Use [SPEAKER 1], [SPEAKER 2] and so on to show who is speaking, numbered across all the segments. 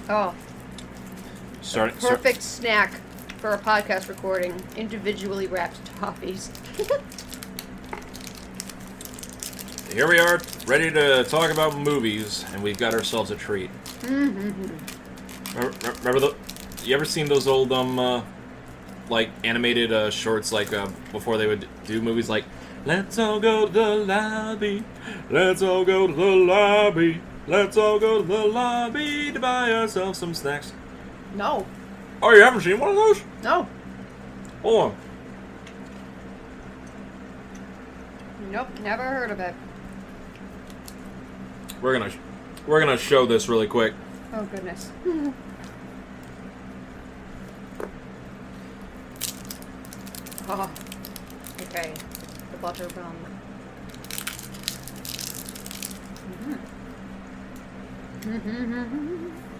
[SPEAKER 1] Oh. Perfect snack for a podcast recording. Individually wrapped toffees.
[SPEAKER 2] Here we are, ready to talk about movies, and we've got ourselves a treat. Remember you ever seen those old, like, animated, shorts, like, before they would do movies like, let's all go to the lobby, let's all go to the lobby, let's all go to the lobby to buy ourselves some snacks?
[SPEAKER 1] No.
[SPEAKER 2] Oh, you haven't seen one of those?
[SPEAKER 1] No.
[SPEAKER 2] Hold on.
[SPEAKER 1] Nope, never heard of it.
[SPEAKER 2] We're gonna show this really quick.
[SPEAKER 1] Oh, goodness. Oh. Okay. The butter bun.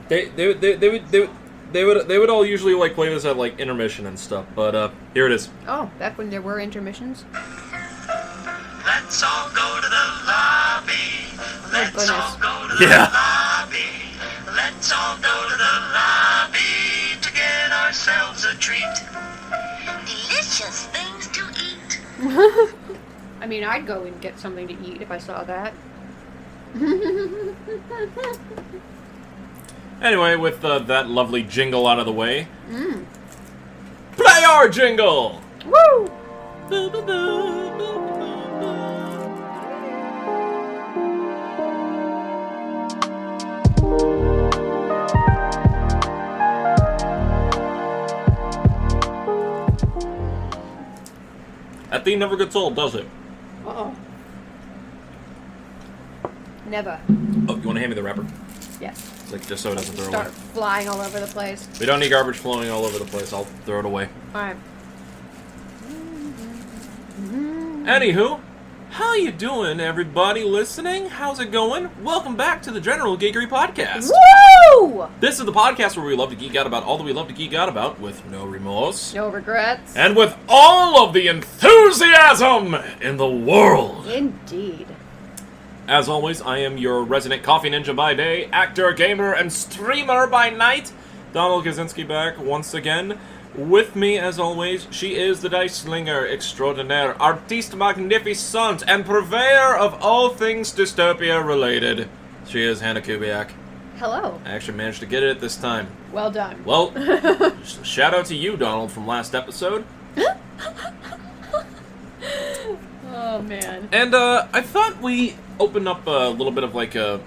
[SPEAKER 2] They would all usually like play this at like intermission and stuff, but here it is.
[SPEAKER 1] Oh, back when there were intermissions.
[SPEAKER 3] Let's all go to the lobby. Let's all go to the lobby. Let's all go to the lobby to get ourselves a treat. Delicious things to eat.
[SPEAKER 1] I mean, I'd go and get something to eat if I saw that.
[SPEAKER 2] Anyway, with that lovely jingle out of the way, play our jingle!
[SPEAKER 1] Woo!
[SPEAKER 2] That theme never gets old, does it?
[SPEAKER 1] Uh-oh. Never.
[SPEAKER 2] Oh, you want to hand me the wrapper?
[SPEAKER 1] Yes.
[SPEAKER 2] Like, just so it doesn't throw
[SPEAKER 1] Start
[SPEAKER 2] away.
[SPEAKER 1] flying all over the place.
[SPEAKER 2] We don't need garbage flowing all over the place. I'll throw it away.
[SPEAKER 1] Alright.
[SPEAKER 2] Anywho, how you doing, everybody listening? How's it going? Welcome back to the General Geekery Podcast.
[SPEAKER 1] Woo!
[SPEAKER 2] This is the podcast where we love to geek out about all that we love to geek out about with no remorse.
[SPEAKER 1] No regrets.
[SPEAKER 2] And with all of the enthusiasm in the world.
[SPEAKER 1] Indeed.
[SPEAKER 2] As always, I am your resident coffee ninja by day, actor, gamer, and streamer by night. Donald Kaczynski back once again. With me, as always, she is the dice slinger extraordinaire, artiste magnificent, and purveyor of all things dystopia related. She is Hannah Kubiak.
[SPEAKER 1] Hello.
[SPEAKER 2] I actually managed to get it this time.
[SPEAKER 1] Well done.
[SPEAKER 2] Well, shout out to you, Donald, from last episode.
[SPEAKER 1] Oh, man.
[SPEAKER 2] And I thought we opened up a little bit of like a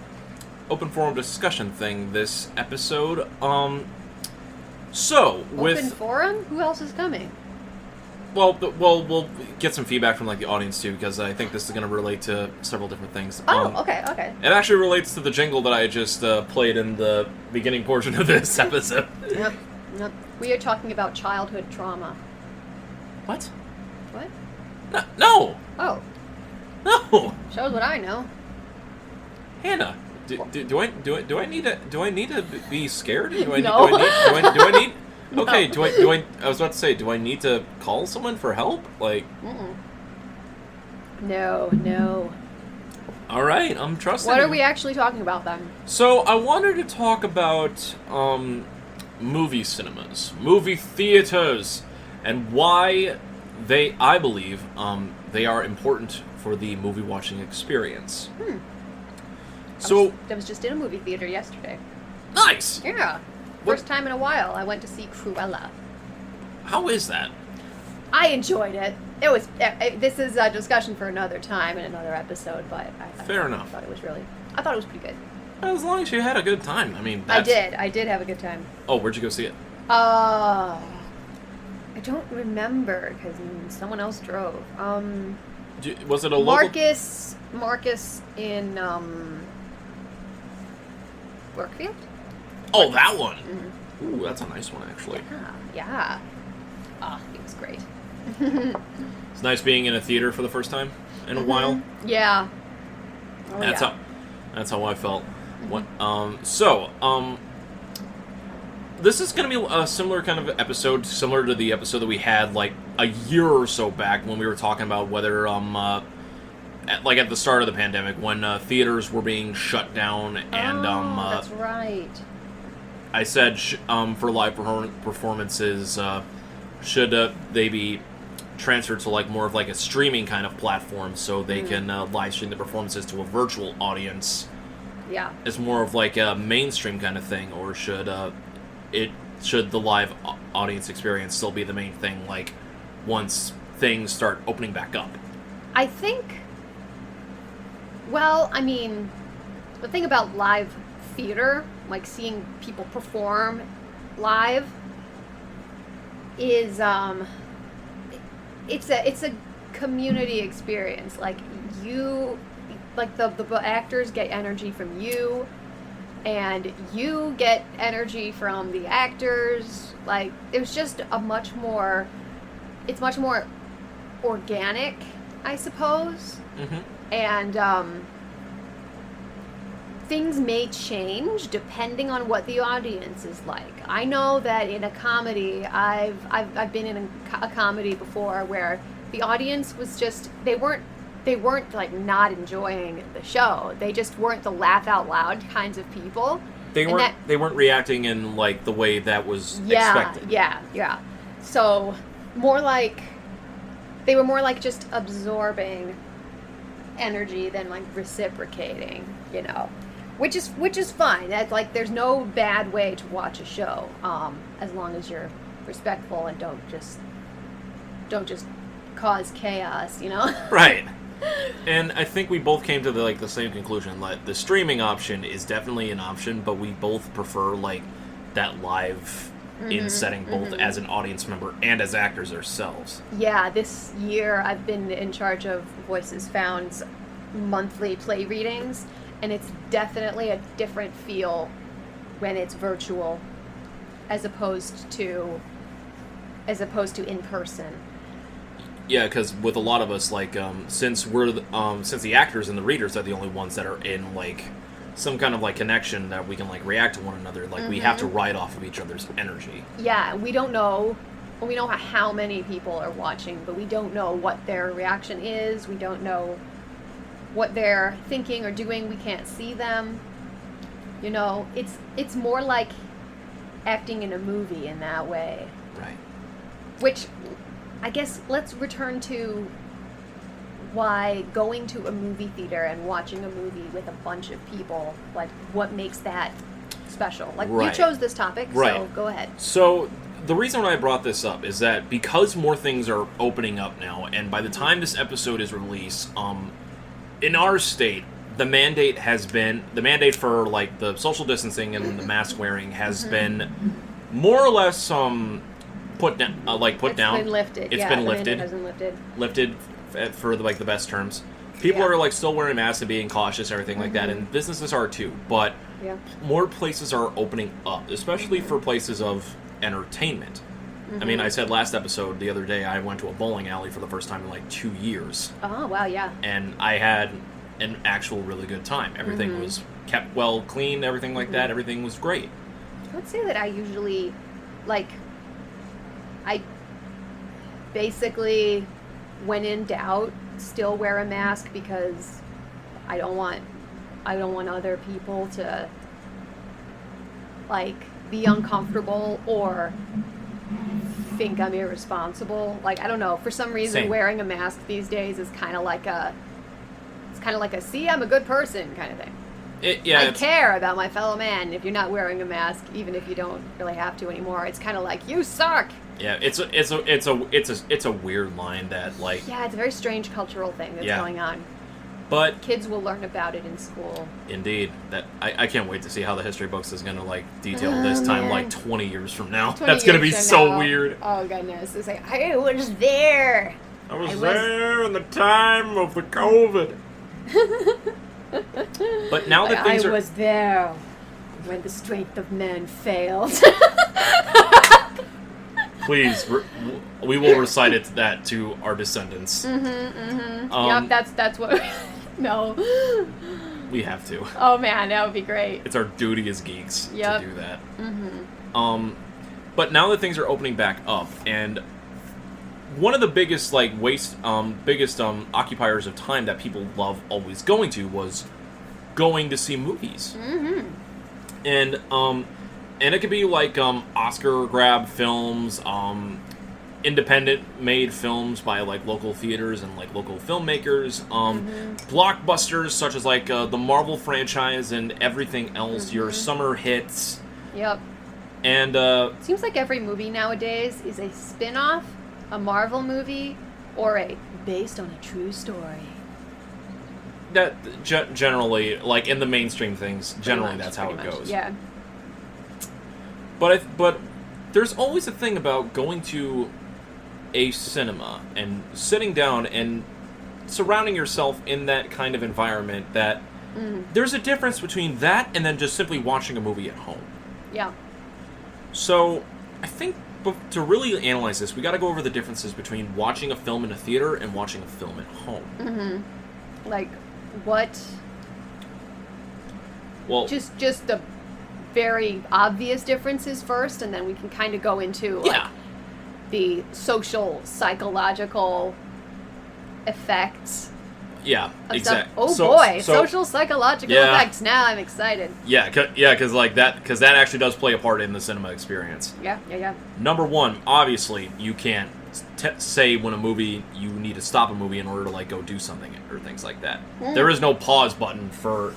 [SPEAKER 2] open forum discussion thing this episode. So with
[SPEAKER 1] Open forum? Who else is coming?
[SPEAKER 2] well, we'll get some feedback from like the audience too, because I think this is going to relate to several different things.
[SPEAKER 1] Oh, okay.
[SPEAKER 2] It actually relates to the jingle that I just played in the beginning portion of this episode.
[SPEAKER 1] Yep. We are talking about childhood trauma.
[SPEAKER 2] What?
[SPEAKER 1] What?
[SPEAKER 2] No.
[SPEAKER 1] Oh.
[SPEAKER 2] No.
[SPEAKER 1] Shows what I know.
[SPEAKER 2] Hannah, do I need to be scared? Do I
[SPEAKER 1] No.
[SPEAKER 2] need? Okay.
[SPEAKER 1] No.
[SPEAKER 2] I was about to say, do I need to call someone for help? Like.
[SPEAKER 1] No.
[SPEAKER 2] All right, I'm trusting.
[SPEAKER 1] What
[SPEAKER 2] you.
[SPEAKER 1] are we actually talking about then?
[SPEAKER 2] So I wanted to talk about movie cinemas, movie theaters, and why I believe they are important for the movie watching experience. So
[SPEAKER 1] I was just in a movie theater yesterday.
[SPEAKER 2] nice.
[SPEAKER 1] Yeah.
[SPEAKER 2] What-
[SPEAKER 1] First time in a while, I went to see Cruella.
[SPEAKER 2] How is that?
[SPEAKER 1] I enjoyed it. It was. This is a discussion for another time in another episode, but
[SPEAKER 2] Fair enough.
[SPEAKER 1] I thought it was pretty good.
[SPEAKER 2] As long as you had a good time. I mean,
[SPEAKER 1] I did have a good time.
[SPEAKER 2] Oh, where'd you go see it?
[SPEAKER 1] I don't remember because someone else drove.
[SPEAKER 2] Was it a local?
[SPEAKER 1] Marcus in Brookfield.
[SPEAKER 2] Oh, that one.
[SPEAKER 1] Mm-hmm.
[SPEAKER 2] Ooh, that's a nice one, actually.
[SPEAKER 1] Yeah. It was great.
[SPEAKER 2] It's nice being in a theater for the first time in a while.
[SPEAKER 1] Yeah.
[SPEAKER 2] That's how I felt. This is going to be a similar kind of episode, similar to the episode that we had like a year or so back when we were talking about whether at the start of the pandemic, when theaters were being shut down, and
[SPEAKER 1] that's right.
[SPEAKER 2] I said for live performances, should they be transferred to like more of like a streaming kind of platform, so they can live stream the performances to a virtual audience.
[SPEAKER 1] Yeah.
[SPEAKER 2] It's more of like a mainstream kind of thing, or should the live audience experience still be the main thing? Like once things start opening back up.
[SPEAKER 1] I think. Well, I mean, the thing about live theater, like seeing people perform live, is it's a community experience. Like you, like the actors get energy from you, and you get energy from the actors. Like it's just it's much more organic, I suppose. And things may change depending on what the audience is like. I know that in a comedy, I've been in a comedy before where the audience was just they weren't like not enjoying the show. They just weren't the laugh out loud kinds of people.
[SPEAKER 2] They weren't reacting in like the way that was expected.
[SPEAKER 1] Yeah. So they were more like just absorbing energy than like reciprocating, which is fine. That's like there's no bad way to watch a show, as long as you're respectful and don't just cause chaos,
[SPEAKER 2] Right. And I think we both came to the same conclusion. Like the streaming option is definitely an option, but we both prefer like that live in setting, both as an audience member and as actors ourselves.
[SPEAKER 1] Yeah, this year I've been in charge of Voices Found's monthly play readings, and it's definitely a different feel when it's virtual as opposed to in person.
[SPEAKER 2] Yeah, because with a lot of us, like, since the actors and the readers are the only ones that are in like some kind of like connection that we can like react to one another, like we have to ride off of each other's energy.
[SPEAKER 1] Yeah, we don't know. Well, we know how many people are watching, but we don't know what their reaction is. We don't know what they're thinking or doing. We can't see them. It's more like acting in a movie in that way.
[SPEAKER 2] Right.
[SPEAKER 1] Which, I guess, let's return to why going to a movie theater and watching a movie with a bunch of people, like, what makes that special? Like, you chose this topic, so go ahead.
[SPEAKER 2] So, the reason why I brought this up is that because more things are opening up now, and by the time this episode is released, in our state, the mandate for, like, the social distancing and the mask wearing has been more or less, put down.
[SPEAKER 1] It's been lifted.
[SPEAKER 2] It's been lifted.
[SPEAKER 1] It hasn't lifted.
[SPEAKER 2] Lifted for like the best terms. People are like still wearing masks and being cautious and everything like that, and businesses are too. But more places are opening up, especially for places of entertainment. I mean, I said last episode the other day I went to a bowling alley for the first time in like 2 years.
[SPEAKER 1] Oh wow, yeah.
[SPEAKER 2] And I had an actual really good time. Everything was kept well clean, everything like that. Everything was great.
[SPEAKER 1] I would say that I usually, like, I basically, when in doubt, still wear a mask because I don't want other people to like be uncomfortable or think I'm irresponsible. Like, I don't know, for some reason wearing a mask these days is kind of like a see, I'm a good person kind of thing. I care about my fellow man. If you're not wearing a mask, even if you don't really have to anymore, it's kind of like, you suck.
[SPEAKER 2] Yeah, it's a weird line that, like...
[SPEAKER 1] Yeah, it's a very strange cultural thing that's going on.
[SPEAKER 2] But
[SPEAKER 1] kids will learn about it in school.
[SPEAKER 2] Indeed. That I can't wait to see how the history books is going to, like, detail this time, like, 20 years from now. That's going to be so weird.
[SPEAKER 1] Oh, goodness. It's like, I was there.
[SPEAKER 2] I was there in the time of the COVID. But now that things
[SPEAKER 1] I was there when the strength of men failed.
[SPEAKER 2] Please, we will recite that to our descendants.
[SPEAKER 1] Yep, that's what... No.
[SPEAKER 2] We have to.
[SPEAKER 1] Oh, man, that would be great.
[SPEAKER 2] It's our duty as geeks to do that.
[SPEAKER 1] Mm-hmm.
[SPEAKER 2] But now that things are opening back up, and one of the biggest occupiers of time that people love always going to was going to see movies.
[SPEAKER 1] Mm-hmm.
[SPEAKER 2] And it could be like Oscar grab films, independent made films by like local theaters and like local filmmakers, blockbusters such as like the Marvel franchise and everything else, your summer hits.
[SPEAKER 1] Yep.
[SPEAKER 2] And
[SPEAKER 1] seems like every movie nowadays is a spin-off, a Marvel movie, or a based on a true story.
[SPEAKER 2] That generally, like in the mainstream things, generally that's how it goes.
[SPEAKER 1] Yeah.
[SPEAKER 2] But there's always a thing about going to a cinema and sitting down and surrounding yourself in that kind of environment that there's a difference between that and then just simply watching a movie at home.
[SPEAKER 1] Yeah.
[SPEAKER 2] So I think to really analyze this, we got to go over the differences between watching a film in a theater and watching a film at home.
[SPEAKER 1] Mm-hmm. Like what?
[SPEAKER 2] Well,
[SPEAKER 1] just the very obvious differences first, and then we can kind of go into like the social, psychological effects.
[SPEAKER 2] Yeah, exactly.
[SPEAKER 1] Oh boy, social psychological effects. Now I'm excited.
[SPEAKER 2] Yeah, because that actually does play a part in the cinema experience.
[SPEAKER 1] Yeah.
[SPEAKER 2] Number one, obviously, you can't say when a movie you need to stop a movie in order to like go do something or things like that. There is no pause button for.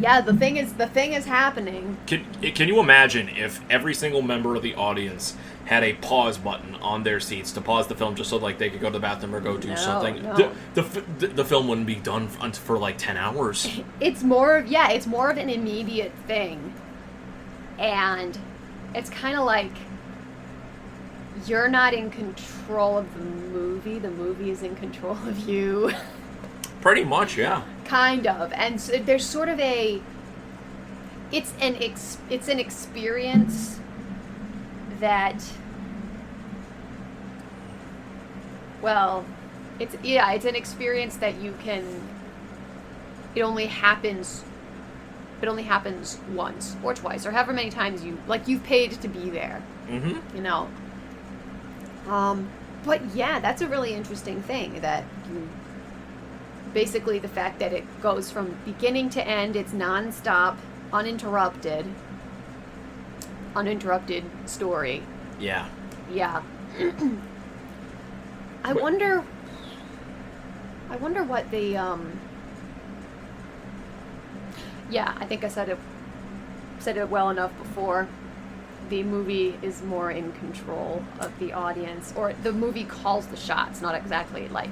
[SPEAKER 1] Yeah, the thing is happening.
[SPEAKER 2] Can you imagine if every single member of the audience had a pause button on their seats to pause the film just so like they could go to the bathroom or go do something?
[SPEAKER 1] No.
[SPEAKER 2] The film wouldn't be done for like 10 hours.
[SPEAKER 1] It's more of an immediate thing. And it's kind of like you're not in control of the movie is in control of you.
[SPEAKER 2] Pretty much, yeah.
[SPEAKER 1] Kind of. And so there's sort of it's an experience that, well, it's an experience that you can, it only happens once or twice or however many times you've paid to be there.
[SPEAKER 2] Mm-hmm.
[SPEAKER 1] You know. But yeah, that's a really interesting thing that you, basically the fact that it goes from beginning to end, it's non-stop, uninterrupted story.
[SPEAKER 2] Yeah.
[SPEAKER 1] I wonder what the I think I said it well enough before. The movie is more in control of the audience, or the movie calls the shots, not exactly like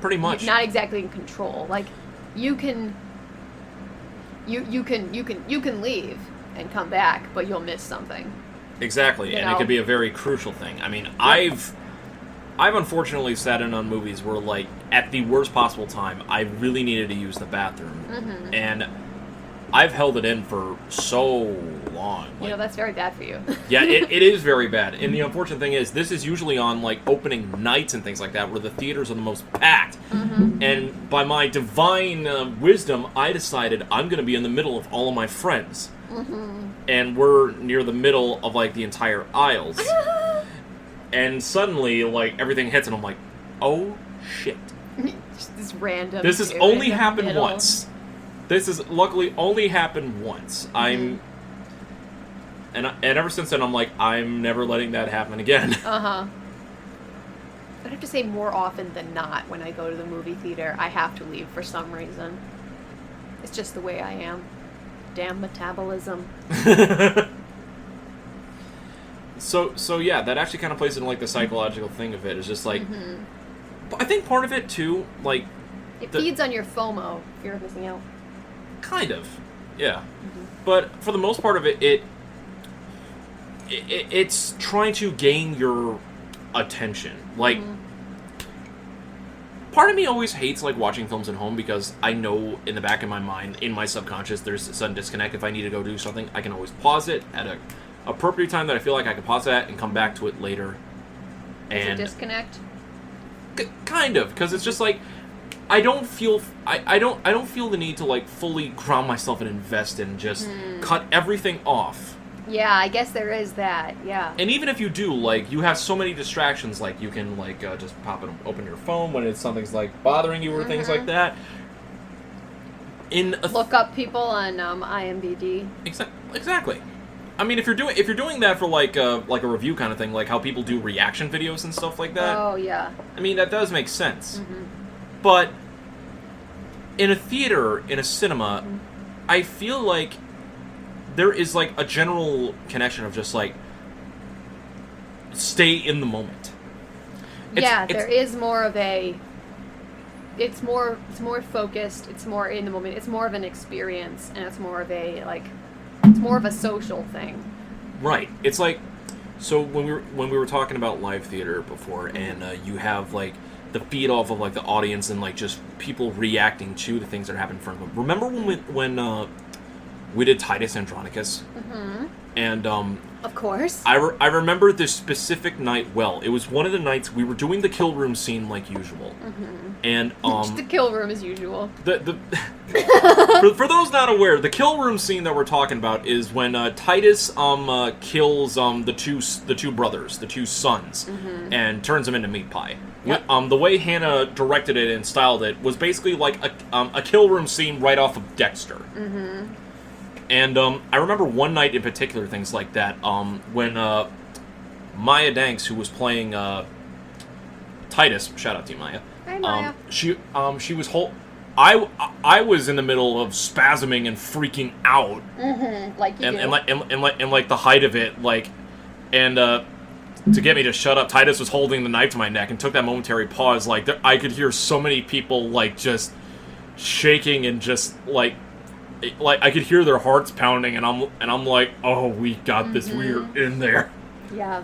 [SPEAKER 2] pretty much
[SPEAKER 1] not exactly in control. Like you can leave and come back, but you'll miss something.
[SPEAKER 2] Exactly, and it could be a very crucial thing. I mean, I've unfortunately sat in on movies where, like, at the worst possible time, I really needed to use the bathroom, and I've held it in for so long. Like,
[SPEAKER 1] that's very bad for you.
[SPEAKER 2] Yeah, it is very bad. And the unfortunate thing is, this is usually on, like, opening nights and things like that, where the theaters are the most packed. And by my divine wisdom, I decided I'm going to be in the middle of all of my friends. And we're near the middle of, like, the entire aisles. And suddenly, like, everything hits, and I'm like, oh, shit.
[SPEAKER 1] Just this random...
[SPEAKER 2] This has only happened once. This has luckily only happened once. And ever since then, I'm like, I'm never letting that happen again.
[SPEAKER 1] I'd have to say more often than not, when I go to the movie theater, I have to leave for some reason. It's just the way I am. Damn metabolism.
[SPEAKER 2] So yeah, that actually kind of plays into, like, the psychological thing of it. It's just like, I think part of it too, like,
[SPEAKER 1] it feeds on your FOMO, fear of missing out.
[SPEAKER 2] Kind of, yeah. But for the most part of it, it's trying to gain your attention. Like, part of me always hates, like, watching films at home because I know in the back of my mind, in my subconscious, there's a sudden disconnect. If I need to go do something, I can always pause it at a appropriate time that I feel like I can pause that and come back to it later.
[SPEAKER 1] Is it disconnect?
[SPEAKER 2] Kind of, because it's just like I don't feel the need to, like, fully ground myself and invest in just cut everything off
[SPEAKER 1] Yeah, I guess there is that, yeah.
[SPEAKER 2] And even if you do, like, you have so many distractions, like, you can, like, just open your phone when something's, like, bothering you or things like that.
[SPEAKER 1] Look up people on IMDb.
[SPEAKER 2] Exactly. I mean, if you're doing that for, like a review kind of thing, like how people do reaction videos and stuff like that.
[SPEAKER 1] Oh, yeah.
[SPEAKER 2] I mean, that does make sense. But in a theater, in a cinema, I feel like there is, like, a general connection of just, like, stay in the moment.
[SPEAKER 1] There is more of a... It's more focused, it's more in the moment, it's more of an experience, and it's more of a, like... It's more of a social thing.
[SPEAKER 2] Right. It's like... So, when we were talking about live theater before, and you have, like, the feed off of, like, the audience and, like, just people reacting to the things that happen in front of them. Remember when we did Titus Andronicus? And,
[SPEAKER 1] of course.
[SPEAKER 2] I remember this specific night well. It was one of the nights we were doing the kill room scene like usual. And,
[SPEAKER 1] the kill room as usual.
[SPEAKER 2] For those not aware, the kill room scene that we're talking about is when Titus kills the two brothers, the two sons, and turns them into meat pie.
[SPEAKER 1] Yep.
[SPEAKER 2] The way Hannah directed it and styled it was basically like a kill room scene right off of Dexter. And I remember one night in particular, things like that, when Maya Danks, who was playing Titus, shout out to you, Maya.
[SPEAKER 1] Hi, Maya.
[SPEAKER 2] She was I was in the middle of spasming and freaking out.
[SPEAKER 1] Like you do.
[SPEAKER 2] And like the height of it, like, and to get me to shut up, Titus was holding the knife to my neck and took that momentary pause. Like, I could hear so many people, like, just shaking and just, like I could hear their hearts pounding, and I'm like, oh, we got this. We're in there.
[SPEAKER 1] Yeah.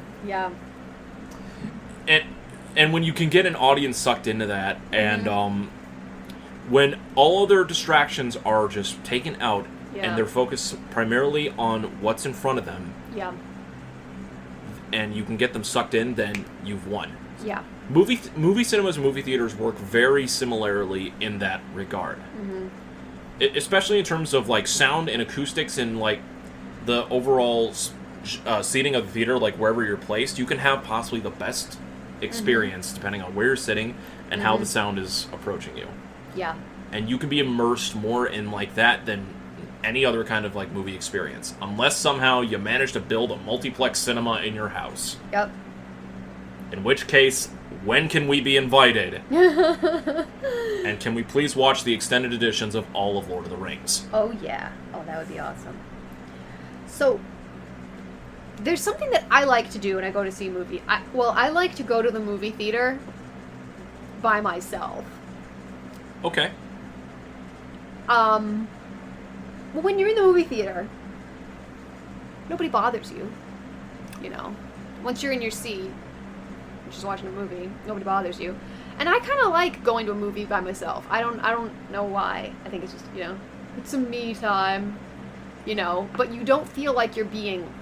[SPEAKER 2] And when you can get an audience sucked into that, and when all other distractions are just taken out, and they're focused primarily on what's in front of them, and you can get them sucked in, then you've won.
[SPEAKER 1] Yeah.
[SPEAKER 2] Movie cinemas and movie theaters work very similarly in that regard. Especially in terms of, like, sound and acoustics and, like, the overall seating of the theater, like, wherever you're placed, you can have possibly the best experience depending on where you're sitting and how the sound is approaching you.
[SPEAKER 1] Yeah.
[SPEAKER 2] And you can be immersed more in, like, that than any other kind of, like, movie experience. Unless somehow you manage to build a multiplex cinema in your house.
[SPEAKER 1] Yep.
[SPEAKER 2] In which case, when can we be invited? And can we please watch the extended editions of all of Lord of the Rings?
[SPEAKER 1] Oh, yeah. Oh, that would be awesome. So, there's something that I like to do when I go to see a movie. I like to go to the movie theater by myself.
[SPEAKER 2] Okay.
[SPEAKER 1] Well, when you're in the movie theater, nobody bothers you. You know, once you're in your seat, just watching a movie, nobody bothers you. And I kind of like going to a movie by myself. I don't know why. I think it's just, you know, it's some me time, you know, but you don't feel like you're being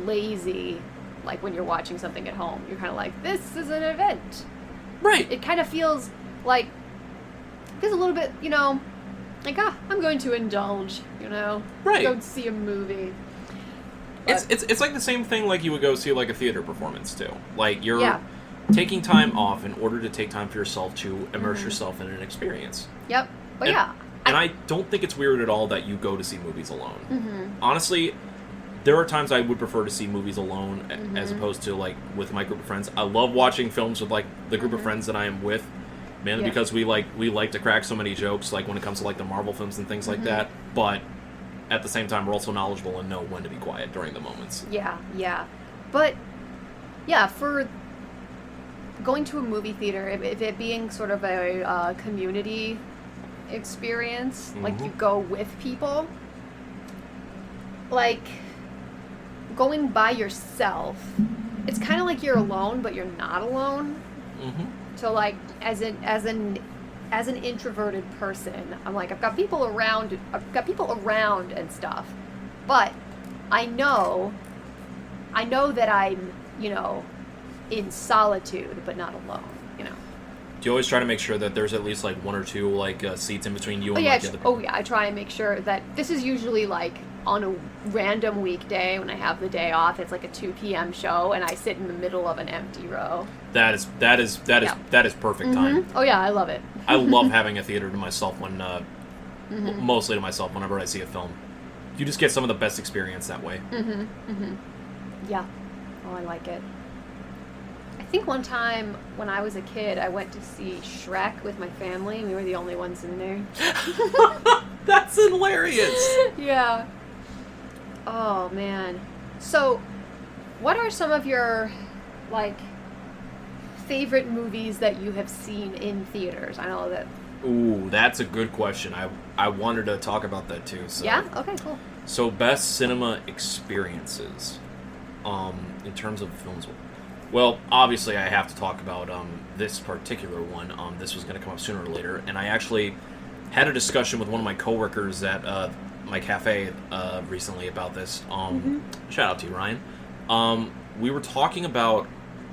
[SPEAKER 1] lazy like when you're watching something at home. You're kind of like, this is an event.
[SPEAKER 2] Right.
[SPEAKER 1] It kind of feels like, a little bit, you know, like, I'm going to indulge, you know.
[SPEAKER 2] Right.
[SPEAKER 1] Go see a movie. But
[SPEAKER 2] It's like the same thing like you would go see, like, a theater performance too. Like, you're taking time off in order to take time for yourself to immerse yourself in an experience.
[SPEAKER 1] Yep. But
[SPEAKER 2] and I don't think it's weird at all that you go to see movies alone. Honestly, there are times I would prefer to see movies alone as opposed to, like, with my group of friends. I love watching films with, like, the group of friends that I am with, mainly because we like to crack so many jokes, like, when it comes to, like, the Marvel films and things like that. But at the same time, we're also knowledgeable and know when to be quiet during the moments.
[SPEAKER 1] Yeah. But, yeah, for going to a movie theater, if it being sort of a community experience, like, you go with people, like, going by yourself, it's kind of like you're alone, but you're not alone. So, like, as an introverted person, I'm like, I've got people around and stuff, but I know that I'm, you know, in solitude, but not alone, you know.
[SPEAKER 2] Do you always try to make sure that there's at least, like, one or two, like, seats in between you and, like, the other people?
[SPEAKER 1] I try and make sure that this is usually, like, on a random weekday when I have the day off, it's like a 2 p.m. show, and I sit in the middle of an empty row.
[SPEAKER 2] That is perfect time.
[SPEAKER 1] Oh yeah, I love it.
[SPEAKER 2] I love having a theater to myself when, mostly to myself whenever I see a film. You just get some of the best experience that way.
[SPEAKER 1] Yeah. Oh, I like it. I think one time when I was a kid, I went to see Shrek with my family, and we were the only ones in there.
[SPEAKER 2] That's hilarious.
[SPEAKER 1] Yeah. Oh, man. So, what are some of your, like, favorite movies that you have seen in theaters? I know that...
[SPEAKER 2] Ooh, that's a good question. I wanted to talk about that too. So.
[SPEAKER 1] Yeah? Okay, cool.
[SPEAKER 2] So, best cinema experiences in terms of films. Well, obviously, I have to talk about this particular one. This was going to come up sooner or later, and I actually had a discussion with one of my coworkers at my cafe recently about this. Shout out to you, Ryan. We were talking about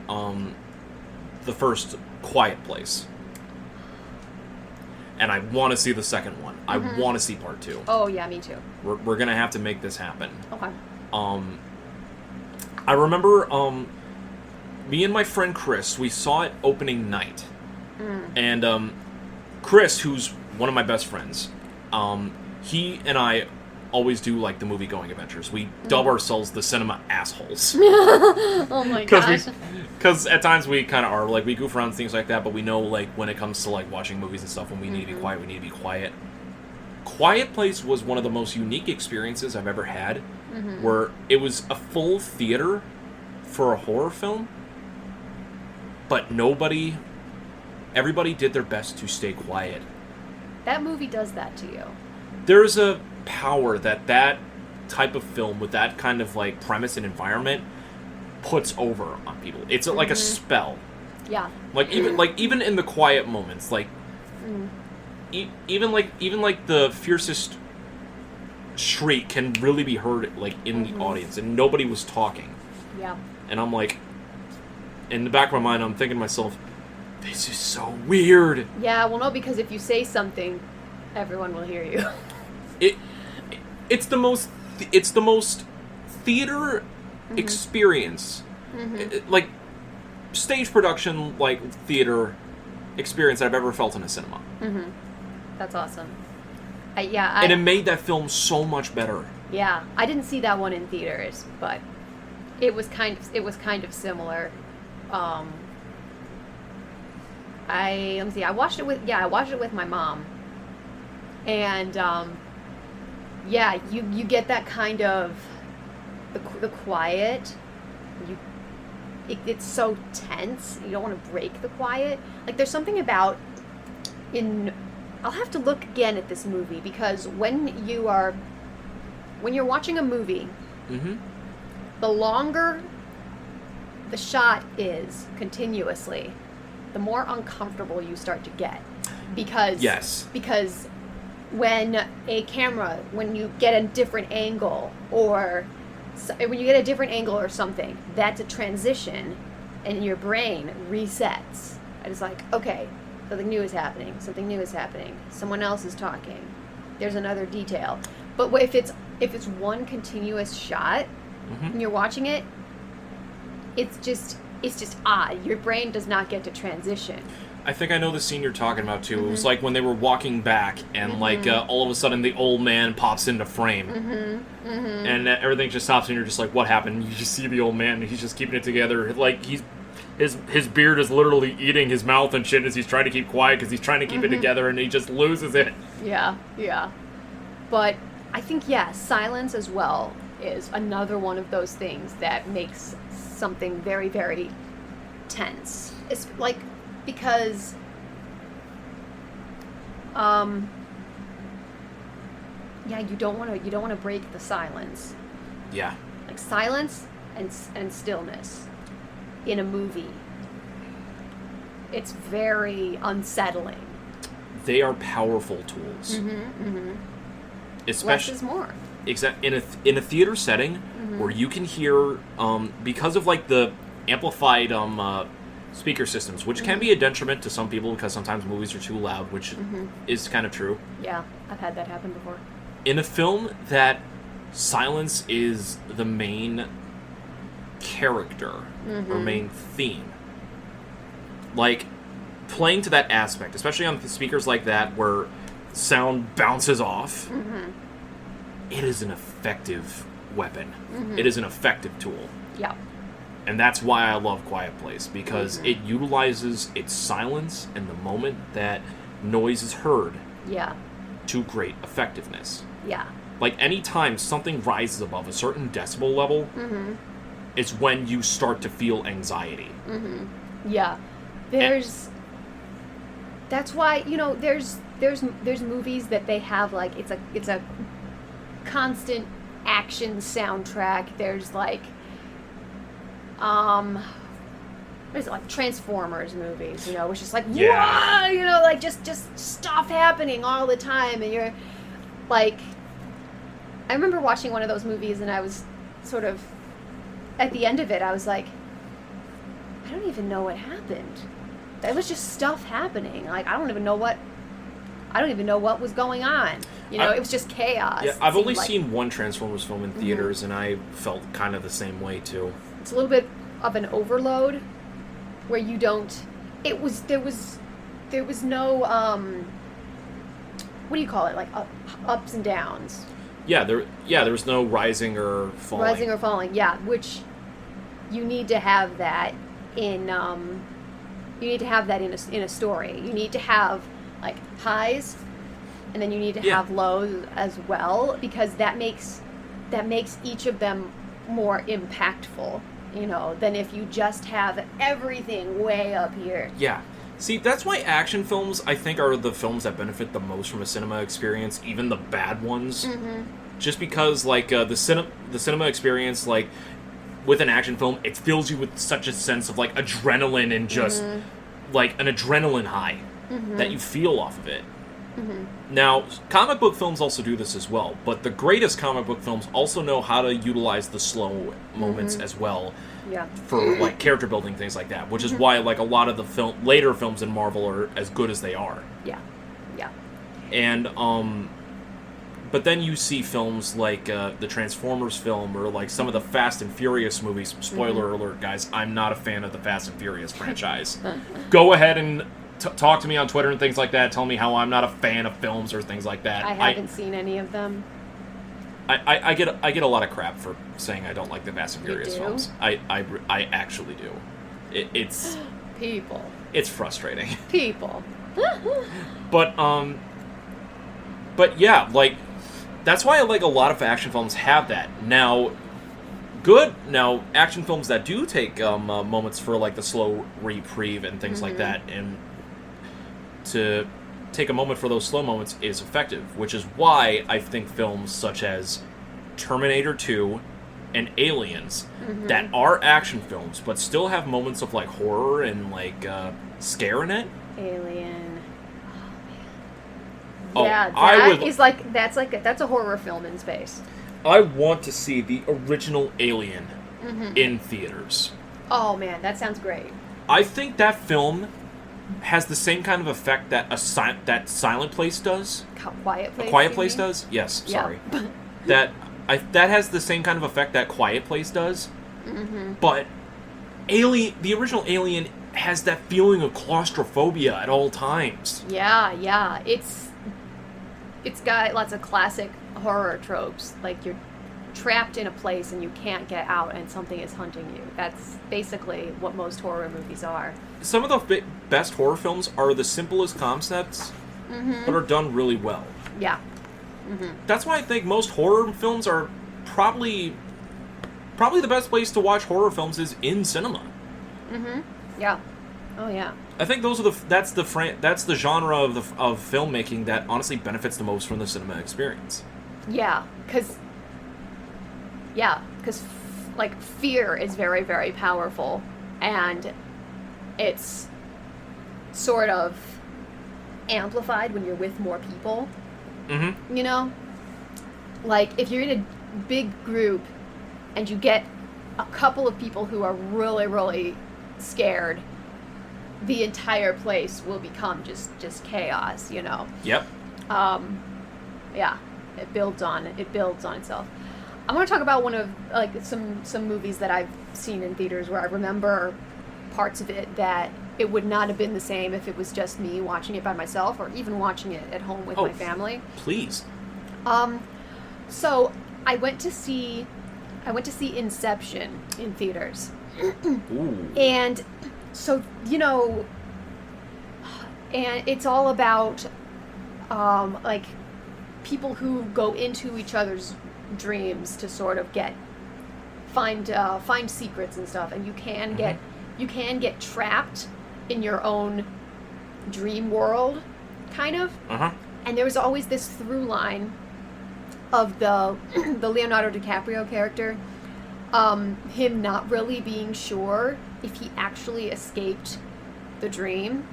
[SPEAKER 2] the first Quiet Place. And I want to see the second one. I want to see part 2.
[SPEAKER 1] Oh, yeah, me too.
[SPEAKER 2] We're going to have to make this happen.
[SPEAKER 1] Okay.
[SPEAKER 2] I remember me and my friend Chris, we saw it opening night. And Chris, who's one of my best friends, he and I always do like the movie-going adventures. We dub ourselves the cinema assholes.
[SPEAKER 1] Oh my gosh.
[SPEAKER 2] Because at times we kind of are, like, we goof around and things like that, but we know, like, when it comes to, like, watching movies and stuff, when we need to be quiet, we need to be quiet. Quiet Place was one of the most unique experiences I've ever had, where it was a full theater for a horror film, but everybody did their best to stay quiet.
[SPEAKER 1] That movie does that to you.
[SPEAKER 2] There's a power that type of film with that kind of, like, premise and environment puts over on people. It's like a spell.
[SPEAKER 1] Yeah.
[SPEAKER 2] Even in the quiet moments, like even the fiercest shriek can really be heard, like, in the audience, and nobody was talking.
[SPEAKER 1] Yeah.
[SPEAKER 2] And I'm like, in the back of my mind, I'm thinking to myself, this is so weird.
[SPEAKER 1] Yeah, well, no, because if you say something, everyone will hear you.
[SPEAKER 2] It's the most theater experience, like stage production, like theater experience I've ever felt in a cinema.
[SPEAKER 1] That's awesome.
[SPEAKER 2] And it made that film so much better.
[SPEAKER 1] Yeah, I didn't see that one in theaters, but it was kind of similar. I watched it with my mom, and you get that kind of the quiet. It's so tense. You don't want to break the quiet. Like, there's something about I'll have to look again at this movie, because when you're watching a movie, the longer the shot is continuously, the more uncomfortable you start to get. Because when you get a different angle, or something, that's a transition, and your brain resets. And it's like, okay, something new is happening, someone else is talking, there's another detail. But if it's one continuous shot, and you're watching it, it's just odd. Your brain does not get to transition.
[SPEAKER 2] I think I know the scene you're talking about too. It was like when they were walking back, and like all of a sudden the old man pops into frame, and everything just stops, and you're just like, "What happened?" You just see the old man, and he's just keeping it together. Like his beard is literally eating his mouth and shit as he's trying to keep quiet because he's trying to keep it together, and he just loses it. Yeah.
[SPEAKER 1] But I think silence as well is another one of those things that makes something very, very tense. It's like, because you don't want to break the silence.
[SPEAKER 2] Yeah.
[SPEAKER 1] Like, silence and stillness in a movie, it's very unsettling.
[SPEAKER 2] They are powerful tools. Especially,
[SPEAKER 1] less is more.
[SPEAKER 2] In a theater setting where you can hear, because of like the amplified speaker systems, which can be a detriment to some people because sometimes movies are too loud, which is kind of true.
[SPEAKER 1] Yeah, I've had that happen before.
[SPEAKER 2] In a film that silence is the main character or main theme. Like, playing to that aspect, especially on speakers like that where sound bounces off, it is an effective weapon. It is an effective tool.
[SPEAKER 1] Yeah.
[SPEAKER 2] And that's why I love Quiet Place, because it utilizes its silence and the moment that noise is heard to great effectiveness.
[SPEAKER 1] Yeah.
[SPEAKER 2] Like, anytime something rises above a certain decibel level, it's when you start to feel anxiety.
[SPEAKER 1] Yeah. That's why, you know, there's movies that they have, like, it's a constant action soundtrack. There's, like, what is it, like Transformers movies, you know, which is like, whoa, you know, like, just stuff happening all the time, and you're, like, I remember watching one of those movies, and I was sort of, at the end of it, I was like, I don't even know what happened. It was just stuff happening. Like, I don't even know what was going on. You know, it was just chaos.
[SPEAKER 2] Yeah, I've only seen one Transformers film in theaters, and I felt kind of the same way, too.
[SPEAKER 1] It's a little bit of an overload where you don't... there was no, what do you call it? Like, ups and downs.
[SPEAKER 2] Yeah, there was no rising or falling.
[SPEAKER 1] Rising or falling, yeah, which you need to have that in, in a story. You need to have, like, highs, and then you need to have lows as well, because that makes each of them more impactful, you know, than if you just have everything way up here.
[SPEAKER 2] Yeah. See, that's why action films, I think, are the films that benefit the most from a cinema experience, even the bad ones. Just because, like, the cinema experience, like, with an action film, it fills you with such a sense of, like, adrenaline and just, like, an adrenaline high that you feel off of it. Now, comic book films also do this as well, but the greatest comic book films also know how to utilize the slow moments as well for, like, character building, things like that, which is why, like, a lot of the later films in Marvel are as good as they are.
[SPEAKER 1] Yeah.
[SPEAKER 2] And, but then you see films like the Transformers film or, like, some of the Fast and Furious movies. Spoiler alert, guys, I'm not a fan of the Fast and Furious franchise. Go ahead and talk to me on Twitter and things like that. Tell me how I'm not a fan of films or things like that.
[SPEAKER 1] I haven't seen any of them.
[SPEAKER 2] I get a lot of crap for saying I don't like the Fast and Furious films. I actually do. It's
[SPEAKER 1] people.
[SPEAKER 2] It's frustrating.
[SPEAKER 1] People.
[SPEAKER 2] But yeah, like, that's why I like a lot of action films have that. Now, action films that do take moments for, like, the slow reprieve and things like that, and to take a moment for those slow moments is effective, which is why I think films such as Terminator 2 and Aliens that are action films but still have moments of, like, horror and, like, scare in it.
[SPEAKER 1] Alien.
[SPEAKER 2] Oh,
[SPEAKER 1] yeah, that's a horror film in space.
[SPEAKER 2] I want to see the original Alien in theaters.
[SPEAKER 1] Oh man, that sounds great.
[SPEAKER 2] I think that film has the same kind of effect that that Silent Place does.
[SPEAKER 1] Quiet Place.
[SPEAKER 2] A Quiet Place does? Yes, sorry. that has the same kind of effect that Quiet Place does. But the original Alien has that feeling of claustrophobia at all times.
[SPEAKER 1] Yeah. It's got lots of classic horror tropes, like you're trapped in a place and you can't get out and something is hunting you. That's basically what most horror movies are. Some
[SPEAKER 2] of the best horror films are the simplest concepts, but are done really well.
[SPEAKER 1] Yeah.
[SPEAKER 2] That's why I think most horror films are probably the best place to watch horror films is in cinema.
[SPEAKER 1] Yeah. Oh yeah.
[SPEAKER 2] I think that's the genre of filmmaking that honestly benefits the most from the cinema experience.
[SPEAKER 1] Yeah, because like, fear is very, very powerful, and it's sort of amplified when you're with more people. You know? Like, if you're in a big group and you get a couple of people who are really, really scared, the entire place will become just chaos, you know?
[SPEAKER 2] Yep.
[SPEAKER 1] Yeah. It builds on itself. I want to talk about one of like some movies that I've seen in theaters where I remember parts of it that it would not have been the same if it was just me watching it by myself or even watching it at home with my family.
[SPEAKER 2] Please.
[SPEAKER 1] So I went to see Inception in theaters.
[SPEAKER 2] Ooh.
[SPEAKER 1] And so, you know, and it's all about like people who go into each other's dreams to sort of find secrets and stuff, and you can get trapped in your own dream world, kind of. And there was always this through line of the Leonardo DiCaprio character, him not really being sure if he actually escaped the dream.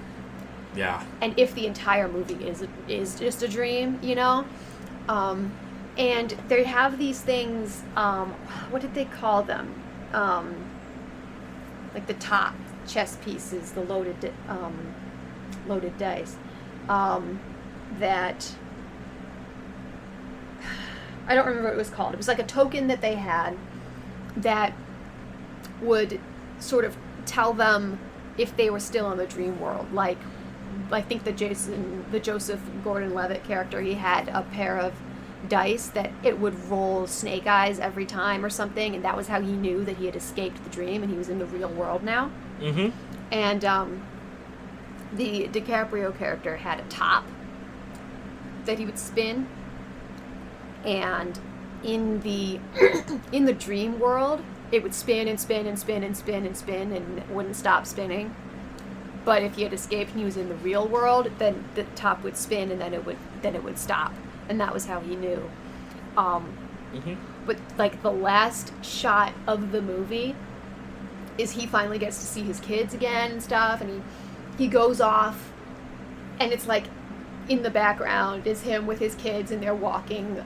[SPEAKER 2] Yeah.
[SPEAKER 1] And if the entire movie is just a dream, you know? And they have these things, what did they call them? Like the top chess pieces, the loaded dice. That I don't remember what it was called. It was like a token that they had that would sort of tell them if they were still in the dream world. Like, I think the Joseph Gordon-Levitt character, he had a pair of dice that it would roll snake eyes every time or something, and that was how he knew that he had escaped the dream and he was in the real world now. And the DiCaprio character had a top that he would spin, and in the dream world it would spin and spin and spin and spin and spin and it wouldn't stop spinning. But if he had escaped and he was in the real world, then the top would spin and then it would stop, and that was how he knew. But like the last shot of the movie is he finally gets to see his kids again and stuff, and he goes off, and it's like in the background is him with his kids, and they're walking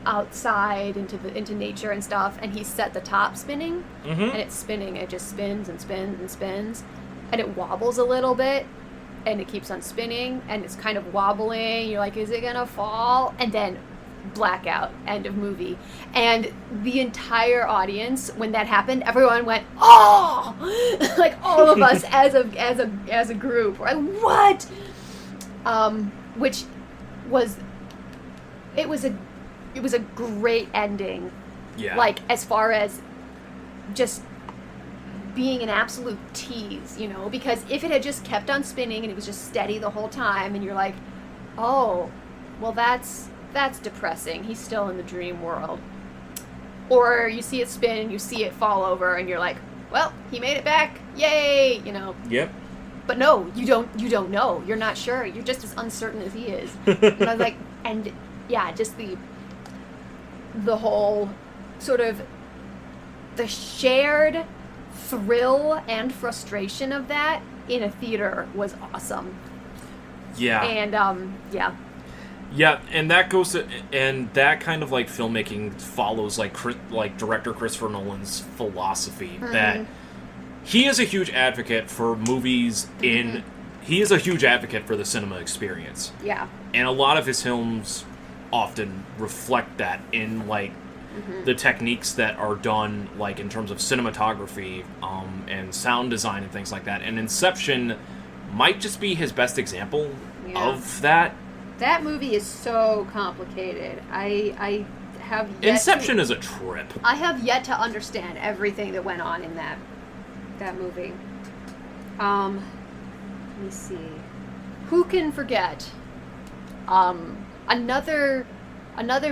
[SPEAKER 1] outside into nature and stuff, and he set the top spinning, and it's spinning. It just spins and spins and spins, and it wobbles a little bit, and it keeps on spinning, and it's kind of wobbling. You're like, is it gonna fall? And then blackout, end of movie. And the entire audience, when that happened, everyone went, oh! Like all of us as a group were like, what? Which was it was a great ending.
[SPEAKER 2] Yeah.
[SPEAKER 1] Like, as far as just being an absolute tease, you know, because if it had just kept on spinning and it was just steady the whole time, and you're like, oh, well, that's depressing. He's still in the dream world. Or you see it spin and you see it fall over, and you're like, well, he made it back. Yay, you know.
[SPEAKER 2] Yep.
[SPEAKER 1] But no, you don't know. You're not sure. You're just as uncertain as he is. And I was like, and yeah, just the whole sort of the shared thrill and frustration of that in a theater was awesome.
[SPEAKER 2] Yeah.
[SPEAKER 1] And yeah.
[SPEAKER 2] Yeah, and that goes to, and that kind of like filmmaking follows like director Christopher Nolan's philosophy that he is a huge advocate for movies he is a huge advocate for the cinema experience. Yeah. And a lot of his films often reflect that in like the techniques that are done like in terms of cinematography and sound design and things like that. And Inception might just be his best example of that.
[SPEAKER 1] That movie is so complicated. I have yet
[SPEAKER 2] Inception is a trip.
[SPEAKER 1] I have yet to understand everything that went on in that movie. Let me see. Who can forget? Another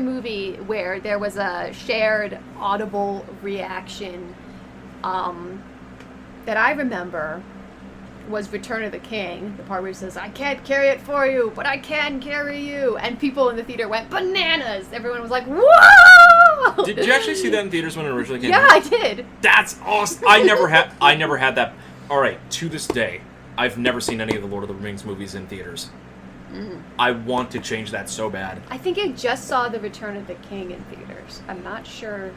[SPEAKER 1] movie where there was a shared audible reaction that I remember was Return of the King, the part where he says, I can't carry it for you, but I can carry you. And people in the theater went bananas. Everyone was like, whoa!
[SPEAKER 2] Did you actually see that in theaters when it originally came
[SPEAKER 1] out? Yeah, I did.
[SPEAKER 2] That's awesome. I never had that. All right, to this day, I've never seen any of the Lord of the Rings movies in theaters. I want to change that so bad. I think I just saw The Return of the King in theaters. I'm not sure.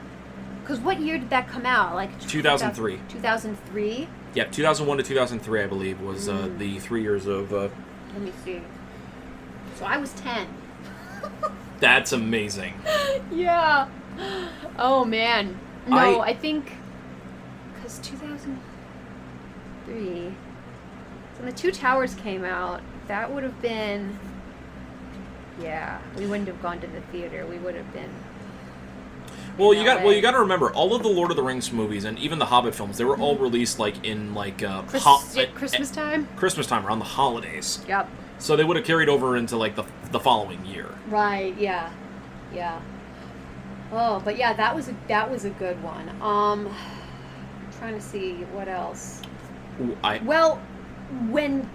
[SPEAKER 2] Because what year did that come out? Like 2003. 2003? Yeah, 2001 to 2003, I believe, was the 3 years of... Let me see. So I was 10. That's amazing. Yeah.
[SPEAKER 1] Oh, man. No, I think... Because 2003... So when The Two Towers came out, that would have been... Yeah, we wouldn't have gone to the theater. We would have been...
[SPEAKER 2] Well, you got to remember, all of the Lord of the Rings movies and even the Hobbit films, they were all released like in like
[SPEAKER 1] Christmas time.
[SPEAKER 2] Christmas time around the holidays.
[SPEAKER 1] Yep.
[SPEAKER 2] So they would have carried over into like the following year.
[SPEAKER 1] Right. Yeah. Yeah. Oh, but yeah, that was a good one. I'm trying to see what else. Well, when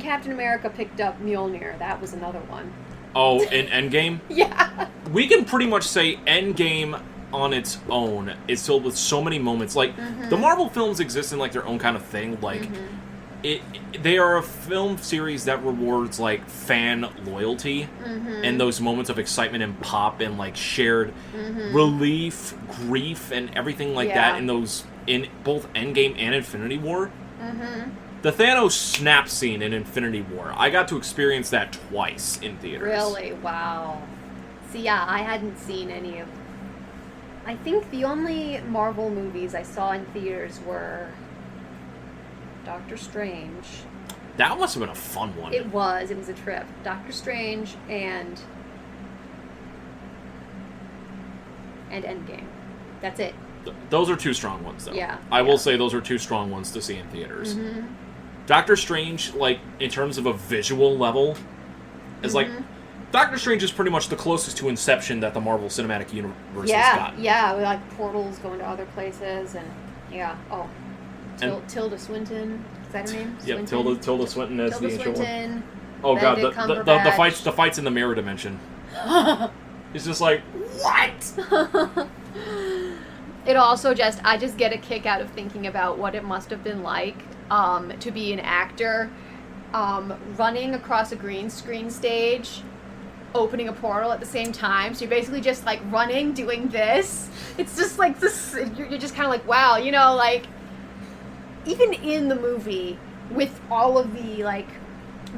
[SPEAKER 1] Captain America picked up Mjolnir, that was another one.
[SPEAKER 2] Oh, in Endgame?
[SPEAKER 1] Yeah.
[SPEAKER 2] We can pretty much say Endgame on its own is filled with so many moments. Like, the Marvel films exist in, like, their own kind of thing. Like, they are a film series that rewards, like, fan loyalty and those moments of excitement and pop and, like, shared relief, grief, and everything like that in both Endgame and Infinity War. The Thanos snap scene in Infinity War, I got to experience that twice in theaters.
[SPEAKER 1] Really? Wow. See, yeah, I hadn't seen any of... I think the only Marvel movies I saw in theaters were Doctor Strange.
[SPEAKER 2] That must have been a fun one.
[SPEAKER 1] It was a trip. Doctor Strange and Endgame. That's it.
[SPEAKER 2] Those are two strong ones, though.
[SPEAKER 1] Yeah.
[SPEAKER 2] I will say those are two strong ones to see in theaters. Doctor Strange, like, in terms of a visual level, is like... Doctor Strange is pretty much the closest to Inception that the Marvel Cinematic Universe has gotten.
[SPEAKER 1] Yeah, with, like, portals going to other places, and... Yeah, oh. Tilda Swinton, is that her name?
[SPEAKER 2] Yep, Tilda Swinton as the intro one. Oh,
[SPEAKER 1] Benedict
[SPEAKER 2] God, the fights in the mirror dimension. It's just like, what?
[SPEAKER 1] It also I just get a kick out of thinking about what it must have been like to be an actor running across a green screen stage, opening a portal at the same time. So you're basically just like running, doing this. It's just like this, you're just kind of like, wow, you know, like even in the movie with all of the like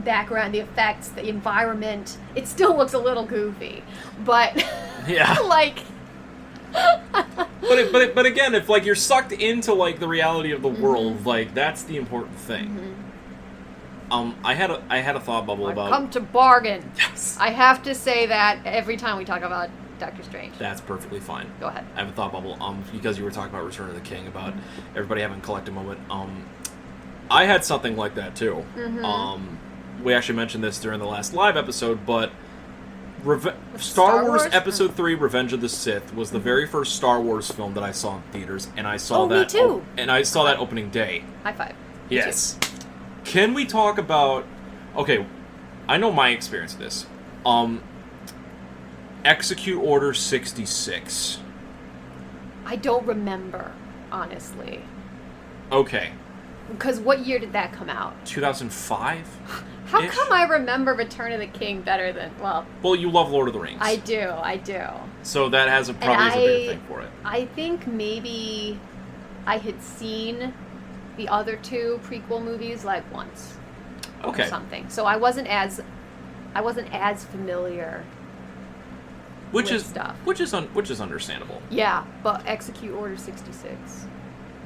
[SPEAKER 1] background, the effects, the environment, it still looks a little goofy. But
[SPEAKER 2] yeah.
[SPEAKER 1] like
[SPEAKER 2] But again, if like you're sucked into like the reality of the world, like that's the important thing. I had a thought bubble about
[SPEAKER 1] come to bargain.
[SPEAKER 2] Yes.
[SPEAKER 1] I have to say that every time we talk about Doctor Strange.
[SPEAKER 2] That's perfectly fine.
[SPEAKER 1] Go ahead.
[SPEAKER 2] I have a thought bubble. Because you were talking about Return of the King, about everybody having a collective moment. I had something like that too. We actually mentioned this during the last live episode, but Star Wars Episode 3: Revenge of the Sith was the very first Star Wars film that I saw in theaters, and I saw that.
[SPEAKER 1] Me too.
[SPEAKER 2] And I saw that opening day.
[SPEAKER 1] High five.
[SPEAKER 2] Yes. Can we talk about? Okay, I know my experience with this. Execute Order 66.
[SPEAKER 1] I don't remember, honestly.
[SPEAKER 2] Okay.
[SPEAKER 1] Because what year did that come out?
[SPEAKER 2] 2005?
[SPEAKER 1] How come I remember Return of the King better than, well...
[SPEAKER 2] Well, you love Lord of the Rings.
[SPEAKER 1] I do.
[SPEAKER 2] So that has probably is a bigger thing for it.
[SPEAKER 1] I think maybe I had seen the other two prequel movies like once.
[SPEAKER 2] Okay.
[SPEAKER 1] Or something. So I wasn't as familiar with stuff.
[SPEAKER 2] Which is understandable.
[SPEAKER 1] Yeah, but Execute Order 66.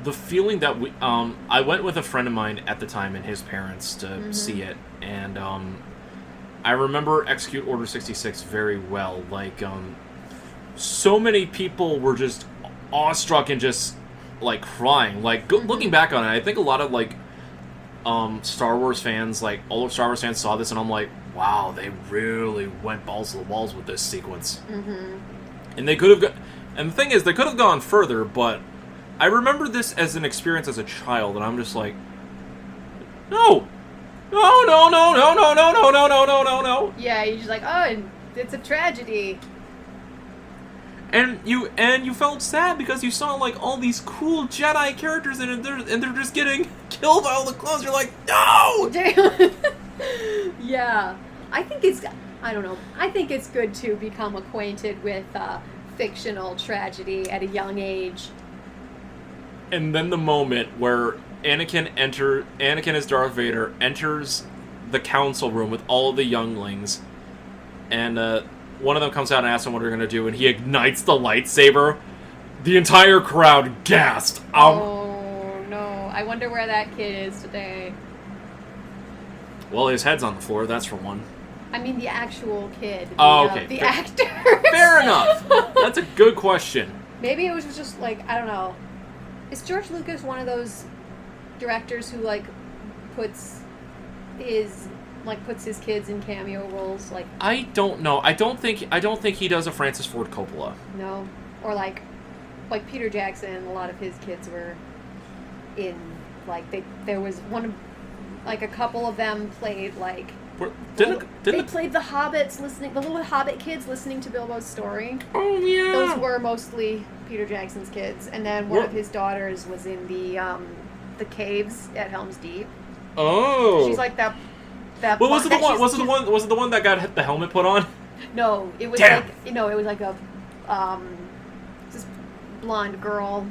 [SPEAKER 2] The feeling that I went with a friend of mine at the time and his parents to see it, and I remember Execute Order 66 very well. Like, so many people were just awestruck and just like crying. Like, looking back on it, I think a lot of like Star Wars fans, like all of Star Wars fans, saw this and I'm like, wow, they really went balls to the walls with this sequence. And they could have, and the thing is, they could have gone further, but I remember this as an experience as a child, and I'm just like, no.
[SPEAKER 1] Yeah, you're just like, oh, it's a tragedy.
[SPEAKER 2] And you felt sad because you saw like all these cool Jedi characters and they're just getting killed by all the clones. You're like, no.
[SPEAKER 1] Yeah, I think it's good to become acquainted with fictional tragedy at a young age.
[SPEAKER 2] And then the moment where Anakin as Darth Vader enters the council room with all of the younglings, and one of them comes out and asks him what they're going to do, and he ignites the lightsaber. The entire crowd gasped.
[SPEAKER 1] Oh, no. I wonder where that kid is today.
[SPEAKER 2] Well, his head's on the floor, that's for one.
[SPEAKER 1] I mean, the actual kid.
[SPEAKER 2] Okay.
[SPEAKER 1] The actor.
[SPEAKER 2] Fair enough. That's a good question.
[SPEAKER 1] Maybe it was just, like, I don't know. Is George Lucas one of those directors who, like, puts his kids in cameo roles? Like,
[SPEAKER 2] I don't know. I don't think he does a Francis Ford Coppola.
[SPEAKER 1] No. Or, like Peter Jackson, a lot of his kids were in, like, there was one of, like, a couple of them played, like... They played the Hobbits the little Hobbit kids listening to Bilbo's story.
[SPEAKER 2] Oh, yeah.
[SPEAKER 1] Those were mostly Peter Jackson's kids. And then one of his daughters was in the caves at Helm's Deep.
[SPEAKER 2] Oh.
[SPEAKER 1] She's like that
[SPEAKER 2] was it the one that got the helmet put on?
[SPEAKER 1] No, it was
[SPEAKER 2] Damn.
[SPEAKER 1] it was like a this blonde girl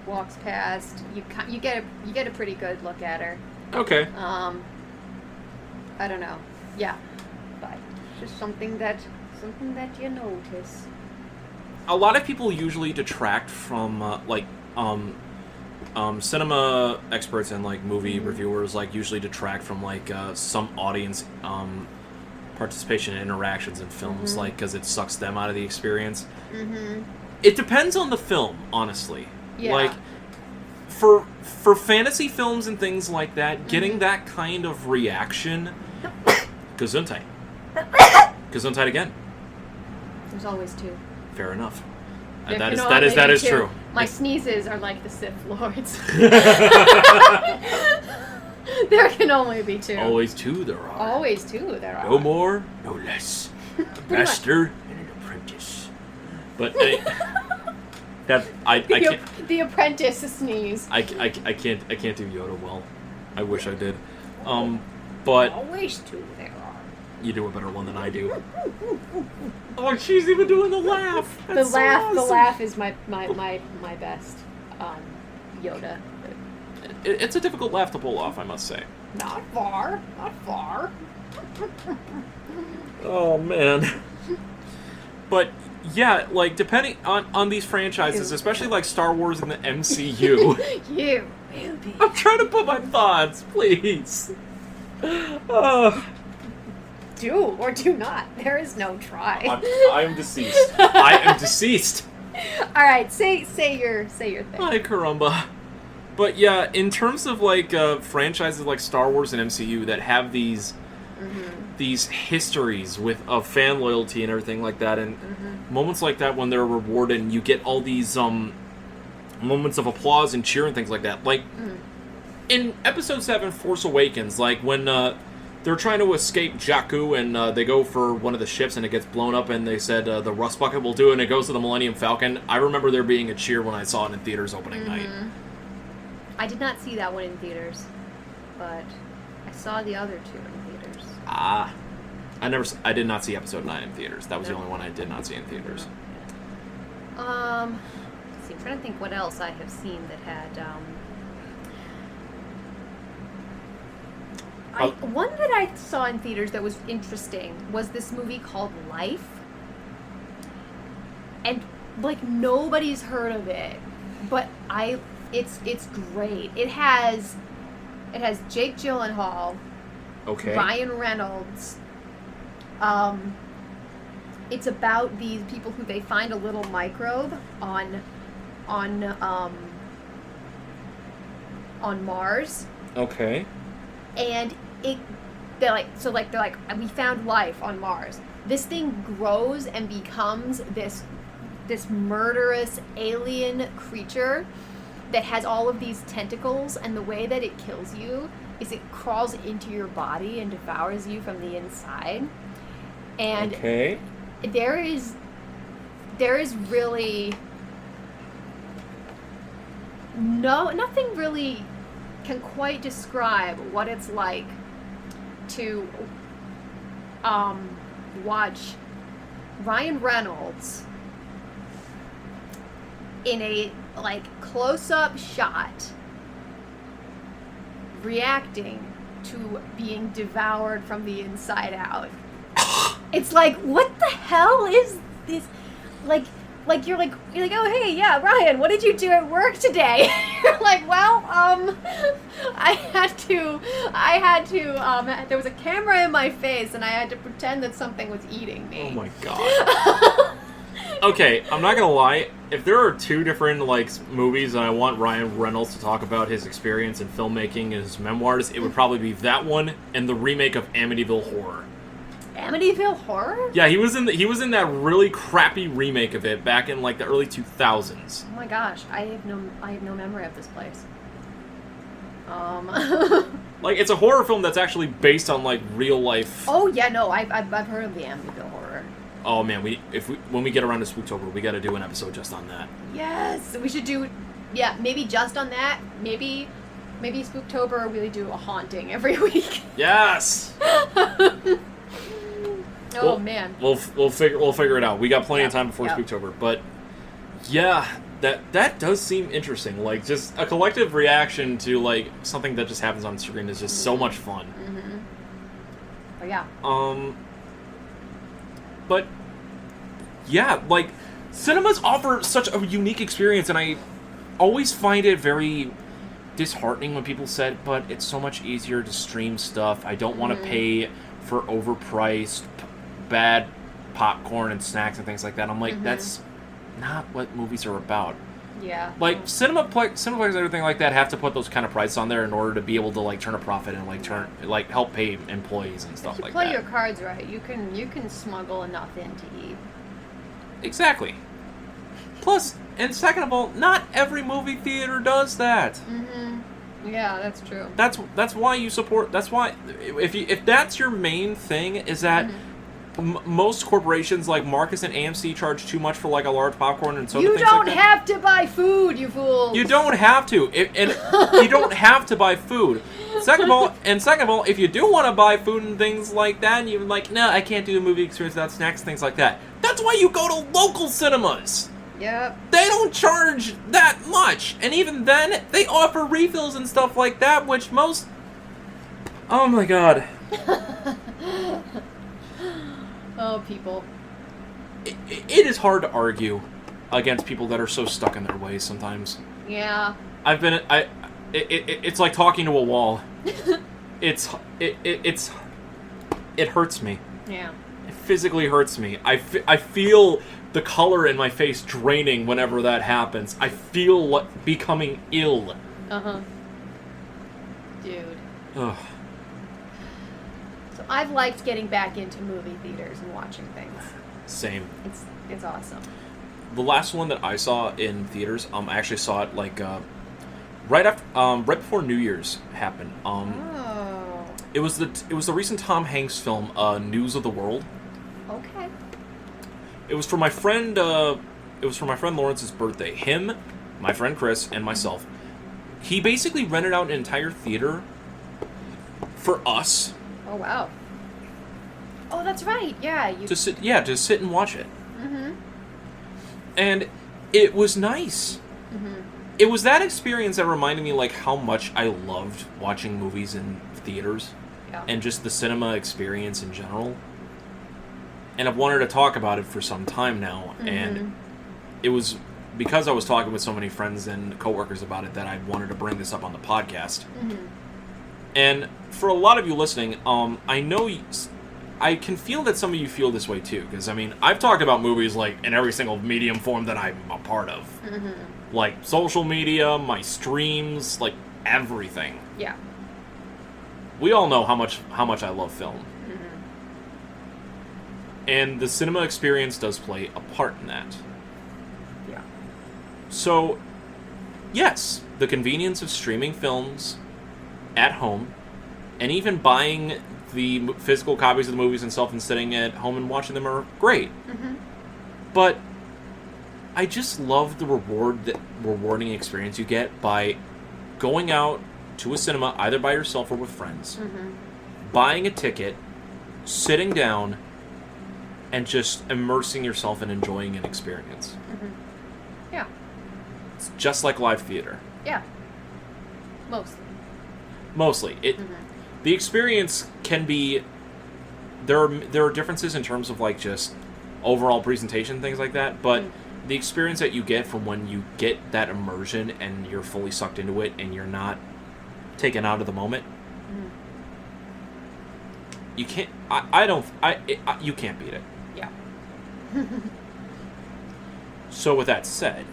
[SPEAKER 1] walks past. You get a pretty good look at her.
[SPEAKER 2] Okay.
[SPEAKER 1] I don't know. Yeah, but just something that you notice.
[SPEAKER 2] A lot of people usually detract from cinema experts and like movie reviewers usually detract from some audience participation and interactions in films because it sucks them out of the experience. Mm-hmm. It depends on the film, honestly.
[SPEAKER 1] Yeah.
[SPEAKER 2] Like for fantasy films and things like that, getting that kind of reaction. Gesundheit. Gesundheit again. There's
[SPEAKER 1] always two.
[SPEAKER 2] Fair enough.
[SPEAKER 1] That
[SPEAKER 2] is true.
[SPEAKER 1] My sneezes are like the Sith Lords. There can only be two.
[SPEAKER 2] Always two there are.
[SPEAKER 1] Always two there are.
[SPEAKER 2] No more, no less. A master and an apprentice. But I can't.
[SPEAKER 1] The apprentice sneeze.
[SPEAKER 2] I can't do Yoda well. I wish I did. But
[SPEAKER 1] always two there are.
[SPEAKER 2] You do a better one than I do. Oh, she's even doing the laugh. That's
[SPEAKER 1] the laugh.
[SPEAKER 2] So awesome.
[SPEAKER 1] The laugh is my best. Yoda.
[SPEAKER 2] It's a difficult laugh to pull off, I must say.
[SPEAKER 1] Not far. Not far.
[SPEAKER 2] Oh man. But yeah, like depending on these franchises, especially like Star Wars and the MCU.
[SPEAKER 1] You.
[SPEAKER 2] I'm trying to put my thoughts, please.
[SPEAKER 1] Do or do not. There is no try.
[SPEAKER 2] I am deceased. I am deceased.
[SPEAKER 1] All right, say your thing.
[SPEAKER 2] Ay, caramba. But yeah, in terms of like franchises like Star Wars and MCU that have these histories of fan loyalty and everything like that, and moments like that when they're rewarded and you get all these moments of applause and cheer and things like that. Like in Episode 7, Force Awakens, like when they're trying to escape Jakku and they go for one of the ships and it gets blown up and they said the rust bucket will do it and it goes to the Millennium Falcon. I remember there being a cheer when I saw it in theaters opening night.
[SPEAKER 1] I did not see that one in theaters, but I saw the other two in theaters.
[SPEAKER 2] I did not see Episode 9 in theaters. That was the only one I did not see in theaters.
[SPEAKER 1] Let's see, I'm trying to think what else I have seen that had one that I saw in theaters that was interesting was this movie called Life. And like nobody's heard of it, but it's great. It has Jake Gyllenhaal,
[SPEAKER 2] okay,
[SPEAKER 1] Ryan Reynolds. It's about these people who they find a little microbe on Mars.
[SPEAKER 2] Okay.
[SPEAKER 1] And they're like, we found life on Mars. This thing grows and becomes this murderous alien creature that has all of these tentacles, and the way that it kills you is it crawls into your body and devours you from the inside. And
[SPEAKER 2] okay.
[SPEAKER 1] there is really nothing really can quite describe what it's like to watch Ryan Reynolds in a close-up shot reacting to being devoured from the inside out. It's like, what the hell is this? Like you're like, oh hey, yeah, Ryan, what did you do at work today? You're like, well, I had to, there was a camera in my face and I had to pretend that something was eating me.
[SPEAKER 2] Oh my god. Okay, I'm not gonna lie, if there are two different, like, movies and I want Ryan Reynolds to talk about his experience in filmmaking and his memoirs, it would probably be that one and the remake of Amityville Horror.
[SPEAKER 1] Amityville Horror?
[SPEAKER 2] Yeah, he was in that really crappy remake of it back in like the early 2000s.
[SPEAKER 1] Oh my gosh, I have no memory of this place.
[SPEAKER 2] Like, it's a horror film that's actually based on like real life.
[SPEAKER 1] Oh yeah, no, I've heard of the Amityville Horror.
[SPEAKER 2] Oh man, when we get around to Spooktober, we got to do an episode just on that.
[SPEAKER 1] Yes, we should do. Yeah, maybe just on that. Maybe Spooktober we'll do a haunting every week.
[SPEAKER 2] Yes.
[SPEAKER 1] Man,
[SPEAKER 2] we'll figure it out. We got plenty of time before Spooktober, but yeah, that does seem interesting. Like, just a collective reaction to like something that just happens on screen is just so much fun.
[SPEAKER 1] Mm-hmm. But yeah.
[SPEAKER 2] But yeah, like, cinemas offer such a unique experience, and I always find it very disheartening when people said, but it's so much easier to stream stuff. I don't want to pay for overpriced bad popcorn and snacks and things like that. I'm like, that's not what movies are about.
[SPEAKER 1] Yeah.
[SPEAKER 2] Like, Cineplax and everything like that have to put those kind of prices on there in order to be able to like turn a profit and like help pay employees and stuff like that.
[SPEAKER 1] If you play your cards right, you can smuggle enough in to eat.
[SPEAKER 2] Exactly. Plus, and second of all, not every movie theater does that.
[SPEAKER 1] Mm-hmm. Yeah, that's true.
[SPEAKER 2] That's why you support. That's why if that's your main thing, is that most corporations like Marcus and AMC charge too much for like a large popcorn and soda.
[SPEAKER 1] You don't have to buy food, you fools.
[SPEAKER 2] You don't have to, and you don't have to buy food. Second of all, if you do want to buy food and things like that, and you're like, no, I can't do the movie experience without snacks, things like that. That's why you go to local cinemas.
[SPEAKER 1] Yep.
[SPEAKER 2] They don't charge that much, and even then, they offer refills and stuff like that, which most. Oh my god.
[SPEAKER 1] Oh, people.
[SPEAKER 2] It is hard to argue against people that are so stuck in their ways sometimes.
[SPEAKER 1] Yeah.
[SPEAKER 2] It's like talking to a wall. It hurts me.
[SPEAKER 1] Yeah.
[SPEAKER 2] It physically hurts me. I feel the color in my face draining whenever that happens. I feel becoming ill.
[SPEAKER 1] Uh-huh. Dude.
[SPEAKER 2] Ugh.
[SPEAKER 1] So I've liked getting back into movie theaters and watching things.
[SPEAKER 2] Same.
[SPEAKER 1] It's awesome.
[SPEAKER 2] The last one that I saw in theaters, I actually saw it like right before New Year's happened. It was the recent Tom Hanks film, News of the World.
[SPEAKER 1] Okay.
[SPEAKER 2] It was for my friend. It was for my friend Lawrence's birthday. Him, my friend Chris, and myself. He basically rented out an entire theater for us.
[SPEAKER 1] Oh wow. Oh, that's right. Yeah.
[SPEAKER 2] To sit and watch it.
[SPEAKER 1] Mm-hmm.
[SPEAKER 2] And it was nice.
[SPEAKER 1] Mm-hmm.
[SPEAKER 2] It was that experience that reminded me like how much I loved watching movies in theaters.
[SPEAKER 1] Yeah.
[SPEAKER 2] And just the cinema experience in general. And I've wanted to talk about it for some time now, and it was because I was talking with so many friends and coworkers about it that I wanted to bring this up on the podcast.
[SPEAKER 1] Mm-hmm.
[SPEAKER 2] And for a lot of you listening, I know I can feel that some of you feel this way too, because I mean, I've talked about movies like in every single medium form that I'm a part of, like social media, my streams, like everything.
[SPEAKER 1] Yeah.
[SPEAKER 2] We all know how much I love film. And the cinema experience does play a part in that.
[SPEAKER 1] Yeah.
[SPEAKER 2] So, yes, the convenience of streaming films at home, and even buying the physical copies of the movies themselves and sitting at home and watching them are great. But I just love the rewarding experience you get by going out to a cinema, either by yourself or with friends, buying a ticket, sitting down, and just immersing yourself and enjoying an experience.
[SPEAKER 1] Yeah.
[SPEAKER 2] It's just like live theater.
[SPEAKER 1] Yeah. Mostly.
[SPEAKER 2] The experience can be there are differences in terms of like just overall presentation, things like that, but the experience that you get from when you get that immersion and you're fully sucked into it and you're not taken out of the moment, you can't. You can't beat it.
[SPEAKER 1] Yeah.
[SPEAKER 2] So with that said,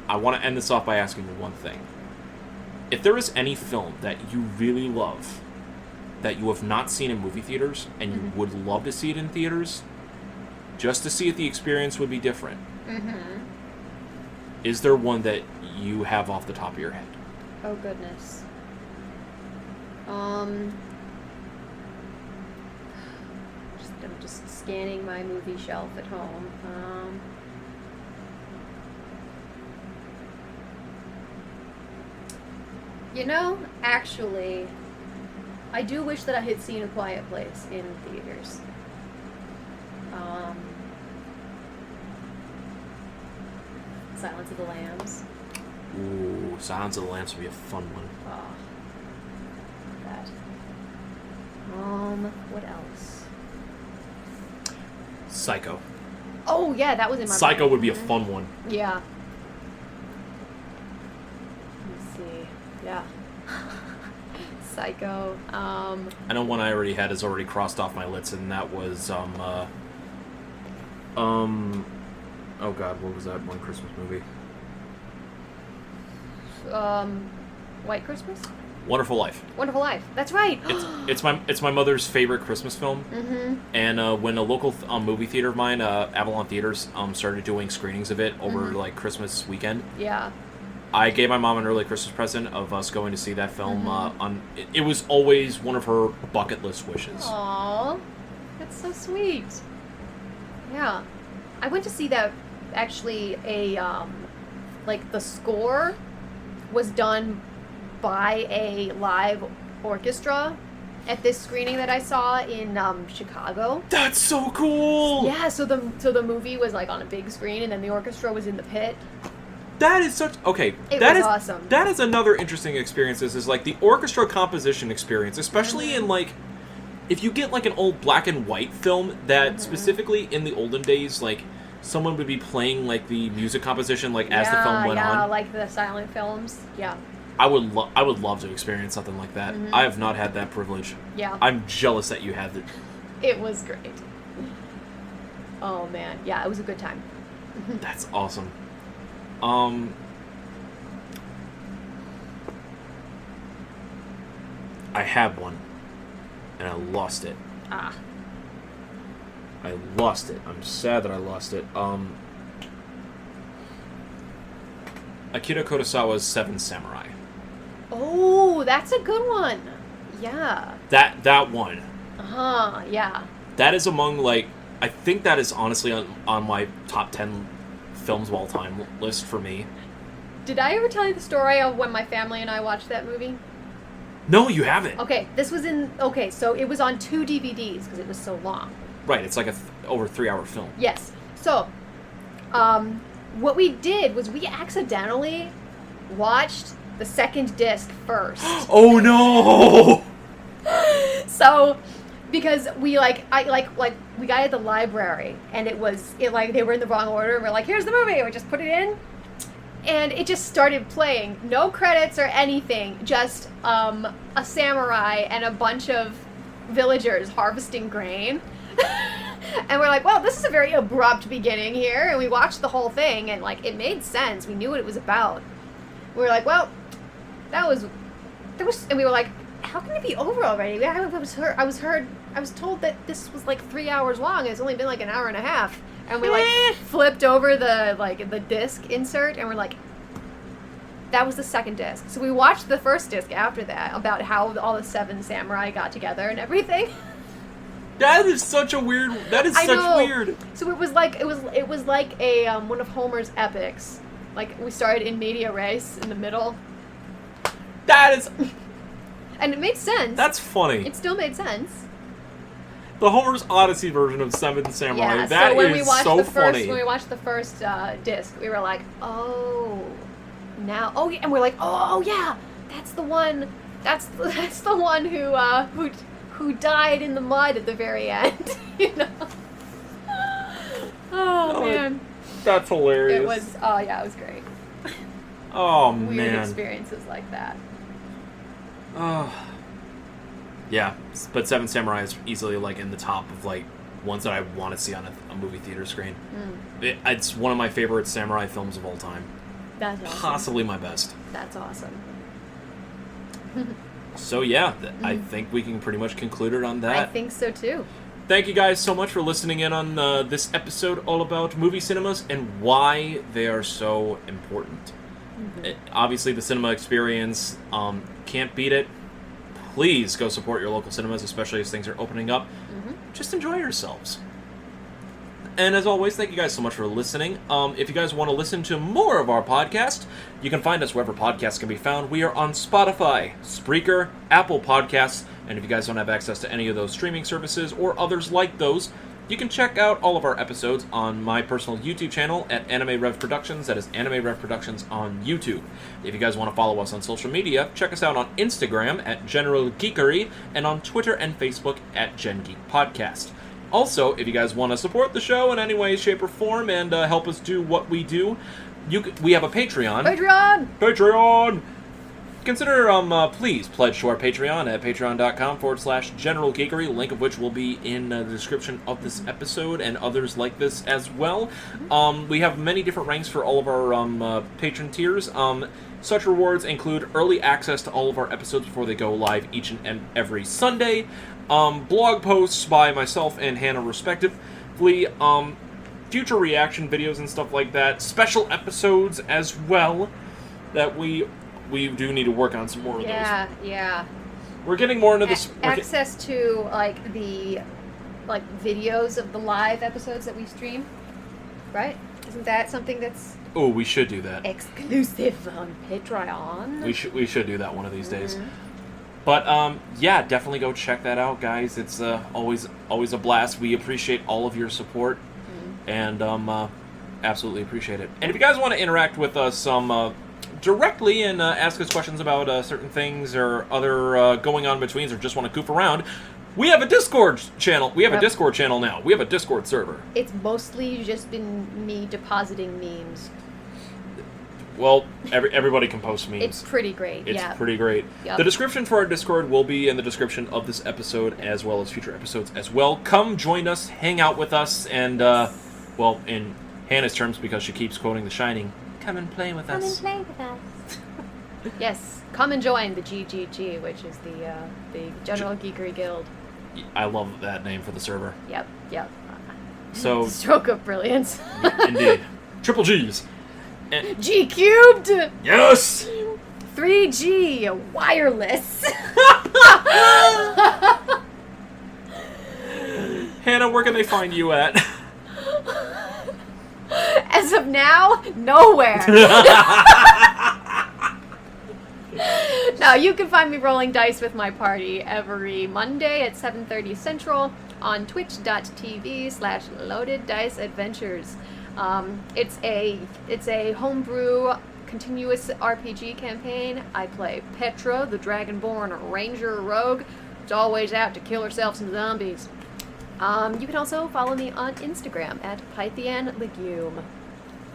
[SPEAKER 2] I want to end this off by asking you one thing. If there is any film that you really love that you have not seen in movie theaters and you would love to see it in theaters, just to see if the experience would be different, is there one that you have off the top of your head?
[SPEAKER 1] Oh, goodness. I'm just scanning my movie shelf at home. Actually, I do wish that I had seen A Quiet Place in theaters. Silence of the Lambs.
[SPEAKER 2] Ooh, Silence of the Lambs would be a fun one.
[SPEAKER 1] Oh, that. What else?
[SPEAKER 2] Psycho.
[SPEAKER 1] Oh, yeah, that was in my
[SPEAKER 2] Psycho
[SPEAKER 1] brain.
[SPEAKER 2] would be a fun one.
[SPEAKER 1] Yeah. Let's see. Yeah. Psycho.
[SPEAKER 2] I know one I already had is already crossed off my list, and that was, oh god, what was that one Christmas movie?
[SPEAKER 1] White Christmas?
[SPEAKER 2] Wonderful Life.
[SPEAKER 1] Wonderful Life. That's right.
[SPEAKER 2] It's my mother's favorite Christmas film. And when a local movie theater of mine, Avalon Theaters, started doing screenings of it over like Christmas weekend.
[SPEAKER 1] Yeah.
[SPEAKER 2] I gave my mom an early Christmas present of us going to see that film. It was always one of her bucket list wishes.
[SPEAKER 1] Aww, that's so sweet. Yeah, I went to see that. Actually, the score was done by a live orchestra at this screening that I saw in Chicago.
[SPEAKER 2] That's so cool.
[SPEAKER 1] Yeah, so the movie was like on a big screen, and then the orchestra was in the pit.
[SPEAKER 2] That is such
[SPEAKER 1] It
[SPEAKER 2] that
[SPEAKER 1] was
[SPEAKER 2] is
[SPEAKER 1] awesome.
[SPEAKER 2] That is another interesting experience. Is like the orchestra composition experience, especially in like if you get like an old black and white film that specifically in the olden days, like someone would be playing like the music composition like as the film went on.
[SPEAKER 1] Yeah, like the silent films. Yeah.
[SPEAKER 2] I would love to experience something like that. I have not had that privilege.
[SPEAKER 1] Yeah.
[SPEAKER 2] I'm jealous that you had it.
[SPEAKER 1] It was great. Oh man, yeah, it was a good time.
[SPEAKER 2] That's awesome. I had one, and I lost it.
[SPEAKER 1] Ah.
[SPEAKER 2] I lost it. I'm sad that I lost it. Akira Kurosawa's Seven Samurai.
[SPEAKER 1] Oh, that's a good one. Yeah.
[SPEAKER 2] That one.
[SPEAKER 1] Yeah.
[SPEAKER 2] That is among, like, I think that is honestly on my top 10 films of all time list for me.
[SPEAKER 1] Did I ever tell you the story of when my family and I watched that movie?
[SPEAKER 2] No, you haven't.
[SPEAKER 1] Okay, so it was on 2 DVDs because it was so long.
[SPEAKER 2] Right, it's like over 3-hour film.
[SPEAKER 1] Yes. So, what we did was we accidentally watched the second disc first.
[SPEAKER 2] Oh no!
[SPEAKER 1] So, because we we got it at the library, and they were in the wrong order, and we're like, here's the movie, and we just put it in, and it just started playing. No credits or anything, just a samurai and a bunch of villagers harvesting grain. And we're like, well, this is a very abrupt beginning here, and we watched the whole thing, and like it made sense. We knew what it was about. We were like, well, and we were like, how can it be over already? I was told that this was like 3 hours long, and it's only been like an hour and a half. And we like flipped over the disc insert, and we're like, that was the second disc. So we watched the first disc after that about how all the 7 samurai got together and everything.
[SPEAKER 2] That is such weird.
[SPEAKER 1] So it was like a one of Homer's epics. Like we started in media res in the middle.
[SPEAKER 2] That is.
[SPEAKER 1] And it made sense.
[SPEAKER 2] That's funny.
[SPEAKER 1] It still made sense.
[SPEAKER 2] The Homer's Odyssey version of Seven Samurai.
[SPEAKER 1] Yeah,
[SPEAKER 2] that
[SPEAKER 1] so when
[SPEAKER 2] is
[SPEAKER 1] we watched
[SPEAKER 2] so
[SPEAKER 1] the first,
[SPEAKER 2] funny.
[SPEAKER 1] When we watched the first disc, we were like, and we're like, oh yeah, that's the one. That's the one who who died in the mud at the very end. You know? Oh, man.
[SPEAKER 2] That's hilarious.
[SPEAKER 1] It was, oh yeah, it was great.
[SPEAKER 2] Oh,
[SPEAKER 1] Weird
[SPEAKER 2] man.
[SPEAKER 1] experiences like that.
[SPEAKER 2] Oh. Yeah, but Seven Samurai is easily, like, in the top of, like, ones that I want to see on a movie theater screen. It's one of my favorite samurai films of all time.
[SPEAKER 1] That's awesome.
[SPEAKER 2] Possibly my best.
[SPEAKER 1] That's awesome.
[SPEAKER 2] So, yeah, I think we can pretty much conclude it on that.
[SPEAKER 1] I think so, too.
[SPEAKER 2] Thank you guys so much for listening in on this episode all about movie cinemas and why they are so important. Obviously, the cinema experience, can't beat it. Please go support your local cinemas, especially as things are opening up. Just enjoy yourselves. And as always, thank you guys so much for listening. If you guys want to listen to more of our podcast, you can find us wherever podcasts can be found. We are on Spotify, Spreaker, Apple Podcasts, and if you guys don't have access to any of those streaming services or others like those, you can check out all of our episodes on my personal YouTube channel at Anime Rev Productions. That is Anime Rev Productions on YouTube. If you guys want to follow us on social media, check us out on Instagram at General Geekery and on Twitter and Facebook at Gen Geek Podcast. Also, if you guys want to support the show in any way, shape, or form and help us do what we do, we have a Patreon. Patreon! Consider, please pledge to our Patreon at patreon.com/General Geekery, link of which will be in the description of this episode and others like this as well. We have many different ranks for all of our patron tiers. Such rewards include early access to all of our episodes before they go live each and every Sunday, blog posts by myself and Hannah respectively, future reaction videos and stuff like that, special episodes as well that we do need to work on some more of those.
[SPEAKER 1] Yeah.
[SPEAKER 2] We're getting more into this.
[SPEAKER 1] Access to, like, the videos of the live episodes that we stream, right? Isn't that something that's...
[SPEAKER 2] Oh, we should do that.
[SPEAKER 1] Exclusive on Patreon.
[SPEAKER 2] We should do that one of these days. But, yeah, definitely go check that out, guys. It's always a blast. We appreciate all of your support, and absolutely appreciate it. And if you guys want to interact with us directly and ask us questions about certain things or other going-on-betweens or just want to goof around, we have a Discord channel. We have a Discord channel now. We have a Discord server.
[SPEAKER 1] It's mostly just been me depositing memes.
[SPEAKER 2] Well, everybody can post memes.
[SPEAKER 1] It's pretty great.
[SPEAKER 2] It's pretty great.
[SPEAKER 1] Yep.
[SPEAKER 2] The description for our Discord will be in the description of this episode as well as future episodes as well. Come join us, hang out with us, and, well, in Hannah's terms, because she keeps quoting The Shining, come and play with us.
[SPEAKER 1] Come and play with us. Yes, come and join the GGG, which is the General Geekery Guild.
[SPEAKER 2] I love that name for the server.
[SPEAKER 1] Yep.
[SPEAKER 2] So
[SPEAKER 1] stroke of brilliance.
[SPEAKER 2] Indeed. Triple G's.
[SPEAKER 1] And G cubed!
[SPEAKER 2] Yes!
[SPEAKER 1] 3G wireless.
[SPEAKER 2] Hannah, where can they find you at?
[SPEAKER 1] As of now, nowhere. No, you can find me rolling dice with my party every Monday at 7:30 Central on twitch.tv/loadeddiceadventures. It's a homebrew continuous RPG campaign. I play Petra, the Dragonborn Ranger Rogue. It's always out to kill herself some zombies. You can also follow me on Instagram at Pythian Legume.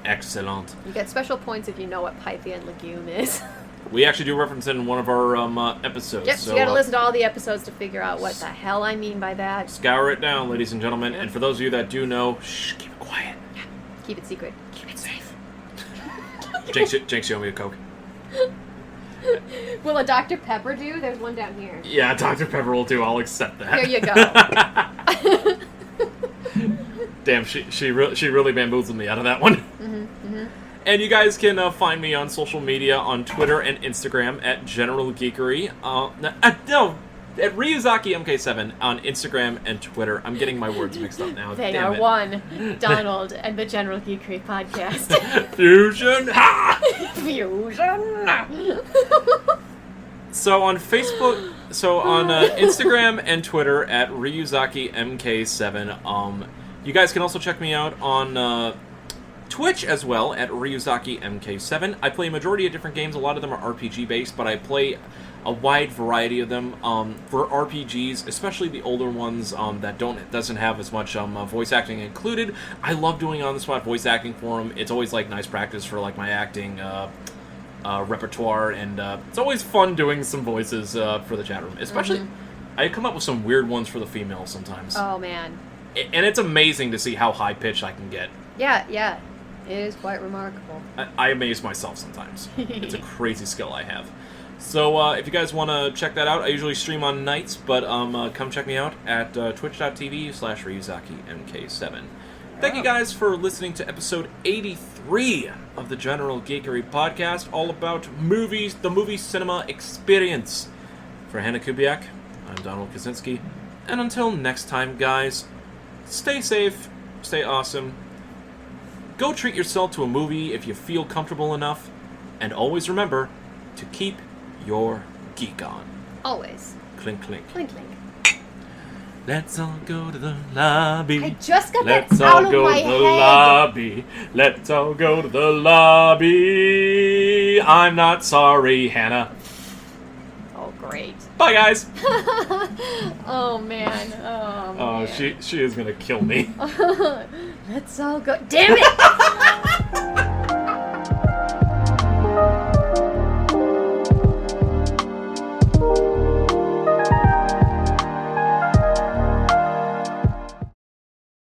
[SPEAKER 2] Excellent.
[SPEAKER 1] You get special points if you know what Pythian Legume is.
[SPEAKER 2] We actually do reference it in one of our episodes.
[SPEAKER 1] Yep,
[SPEAKER 2] so
[SPEAKER 1] you gotta listen to all the episodes to figure out what the hell I mean by that.
[SPEAKER 2] Scour it down, ladies and gentlemen.
[SPEAKER 1] Yep.
[SPEAKER 2] And for those of you that do know, shh, keep it quiet.
[SPEAKER 1] Yeah. Keep it secret.
[SPEAKER 2] Keep it safe. Jinx, you owe me a Coke.
[SPEAKER 1] Will a Dr. Pepper do? There's one down here.
[SPEAKER 2] Yeah, Dr. Pepper will do. I'll accept that.
[SPEAKER 1] Here you go.
[SPEAKER 2] Damn, she really bamboozled me out of that one. And you guys can find me on social media on Twitter and Instagram at General Geekery. No, at Ryuzaki MK7 on Instagram and Twitter. I'm getting my words mixed up now.
[SPEAKER 1] They
[SPEAKER 2] Damn
[SPEAKER 1] are
[SPEAKER 2] it.
[SPEAKER 1] one. Donald and the General Geekery podcast.
[SPEAKER 2] Fusion! Ha!
[SPEAKER 1] Fusion!
[SPEAKER 2] So on Facebook, on Instagram and Twitter at Ryuzaki MK7. You guys can also check me out on Twitch as well at Ryuzaki MK7. I play a majority of different games. A lot of them are RPG based, but I play a wide variety of them. For RPGs, especially the older ones that doesn't have as much voice acting included, I love doing on-the-spot voice acting for them. It's always like nice practice for like my acting repertoire, and it's always fun doing some voices for the chat room. Especially, I come up with some weird ones for the females sometimes.
[SPEAKER 1] Oh man!
[SPEAKER 2] And it's amazing to see how high pitched I can get.
[SPEAKER 1] Yeah. It is quite remarkable.
[SPEAKER 2] I amaze myself sometimes. It's a crazy skill I have. So if you guys want to check that out, I usually stream on nights, but come check me out at twitch.tv/RyuzakiMK7. Thank you guys for listening to episode 83 of the General Geekery podcast, all about movies, the movie cinema experience. For Hannah Kubiak, I'm Donald Kaczynski, and until next time, guys, stay safe, stay awesome. Go treat yourself to a movie if you feel comfortable enough, and always remember to keep your geek on.
[SPEAKER 1] Always.
[SPEAKER 2] Clink, clink.
[SPEAKER 1] Clink, clink.
[SPEAKER 2] Let's all go to the lobby.
[SPEAKER 1] I just got
[SPEAKER 2] Let's
[SPEAKER 1] that out
[SPEAKER 2] all
[SPEAKER 1] of
[SPEAKER 2] go
[SPEAKER 1] my
[SPEAKER 2] to the
[SPEAKER 1] head.
[SPEAKER 2] lobby. Let's all go to the lobby. I'm not sorry, Hannah.
[SPEAKER 1] Oh, great.
[SPEAKER 2] Bye, guys.
[SPEAKER 1] Oh, man.
[SPEAKER 2] Oh, she is gonna kill me.
[SPEAKER 1] Let's all go. Damn it!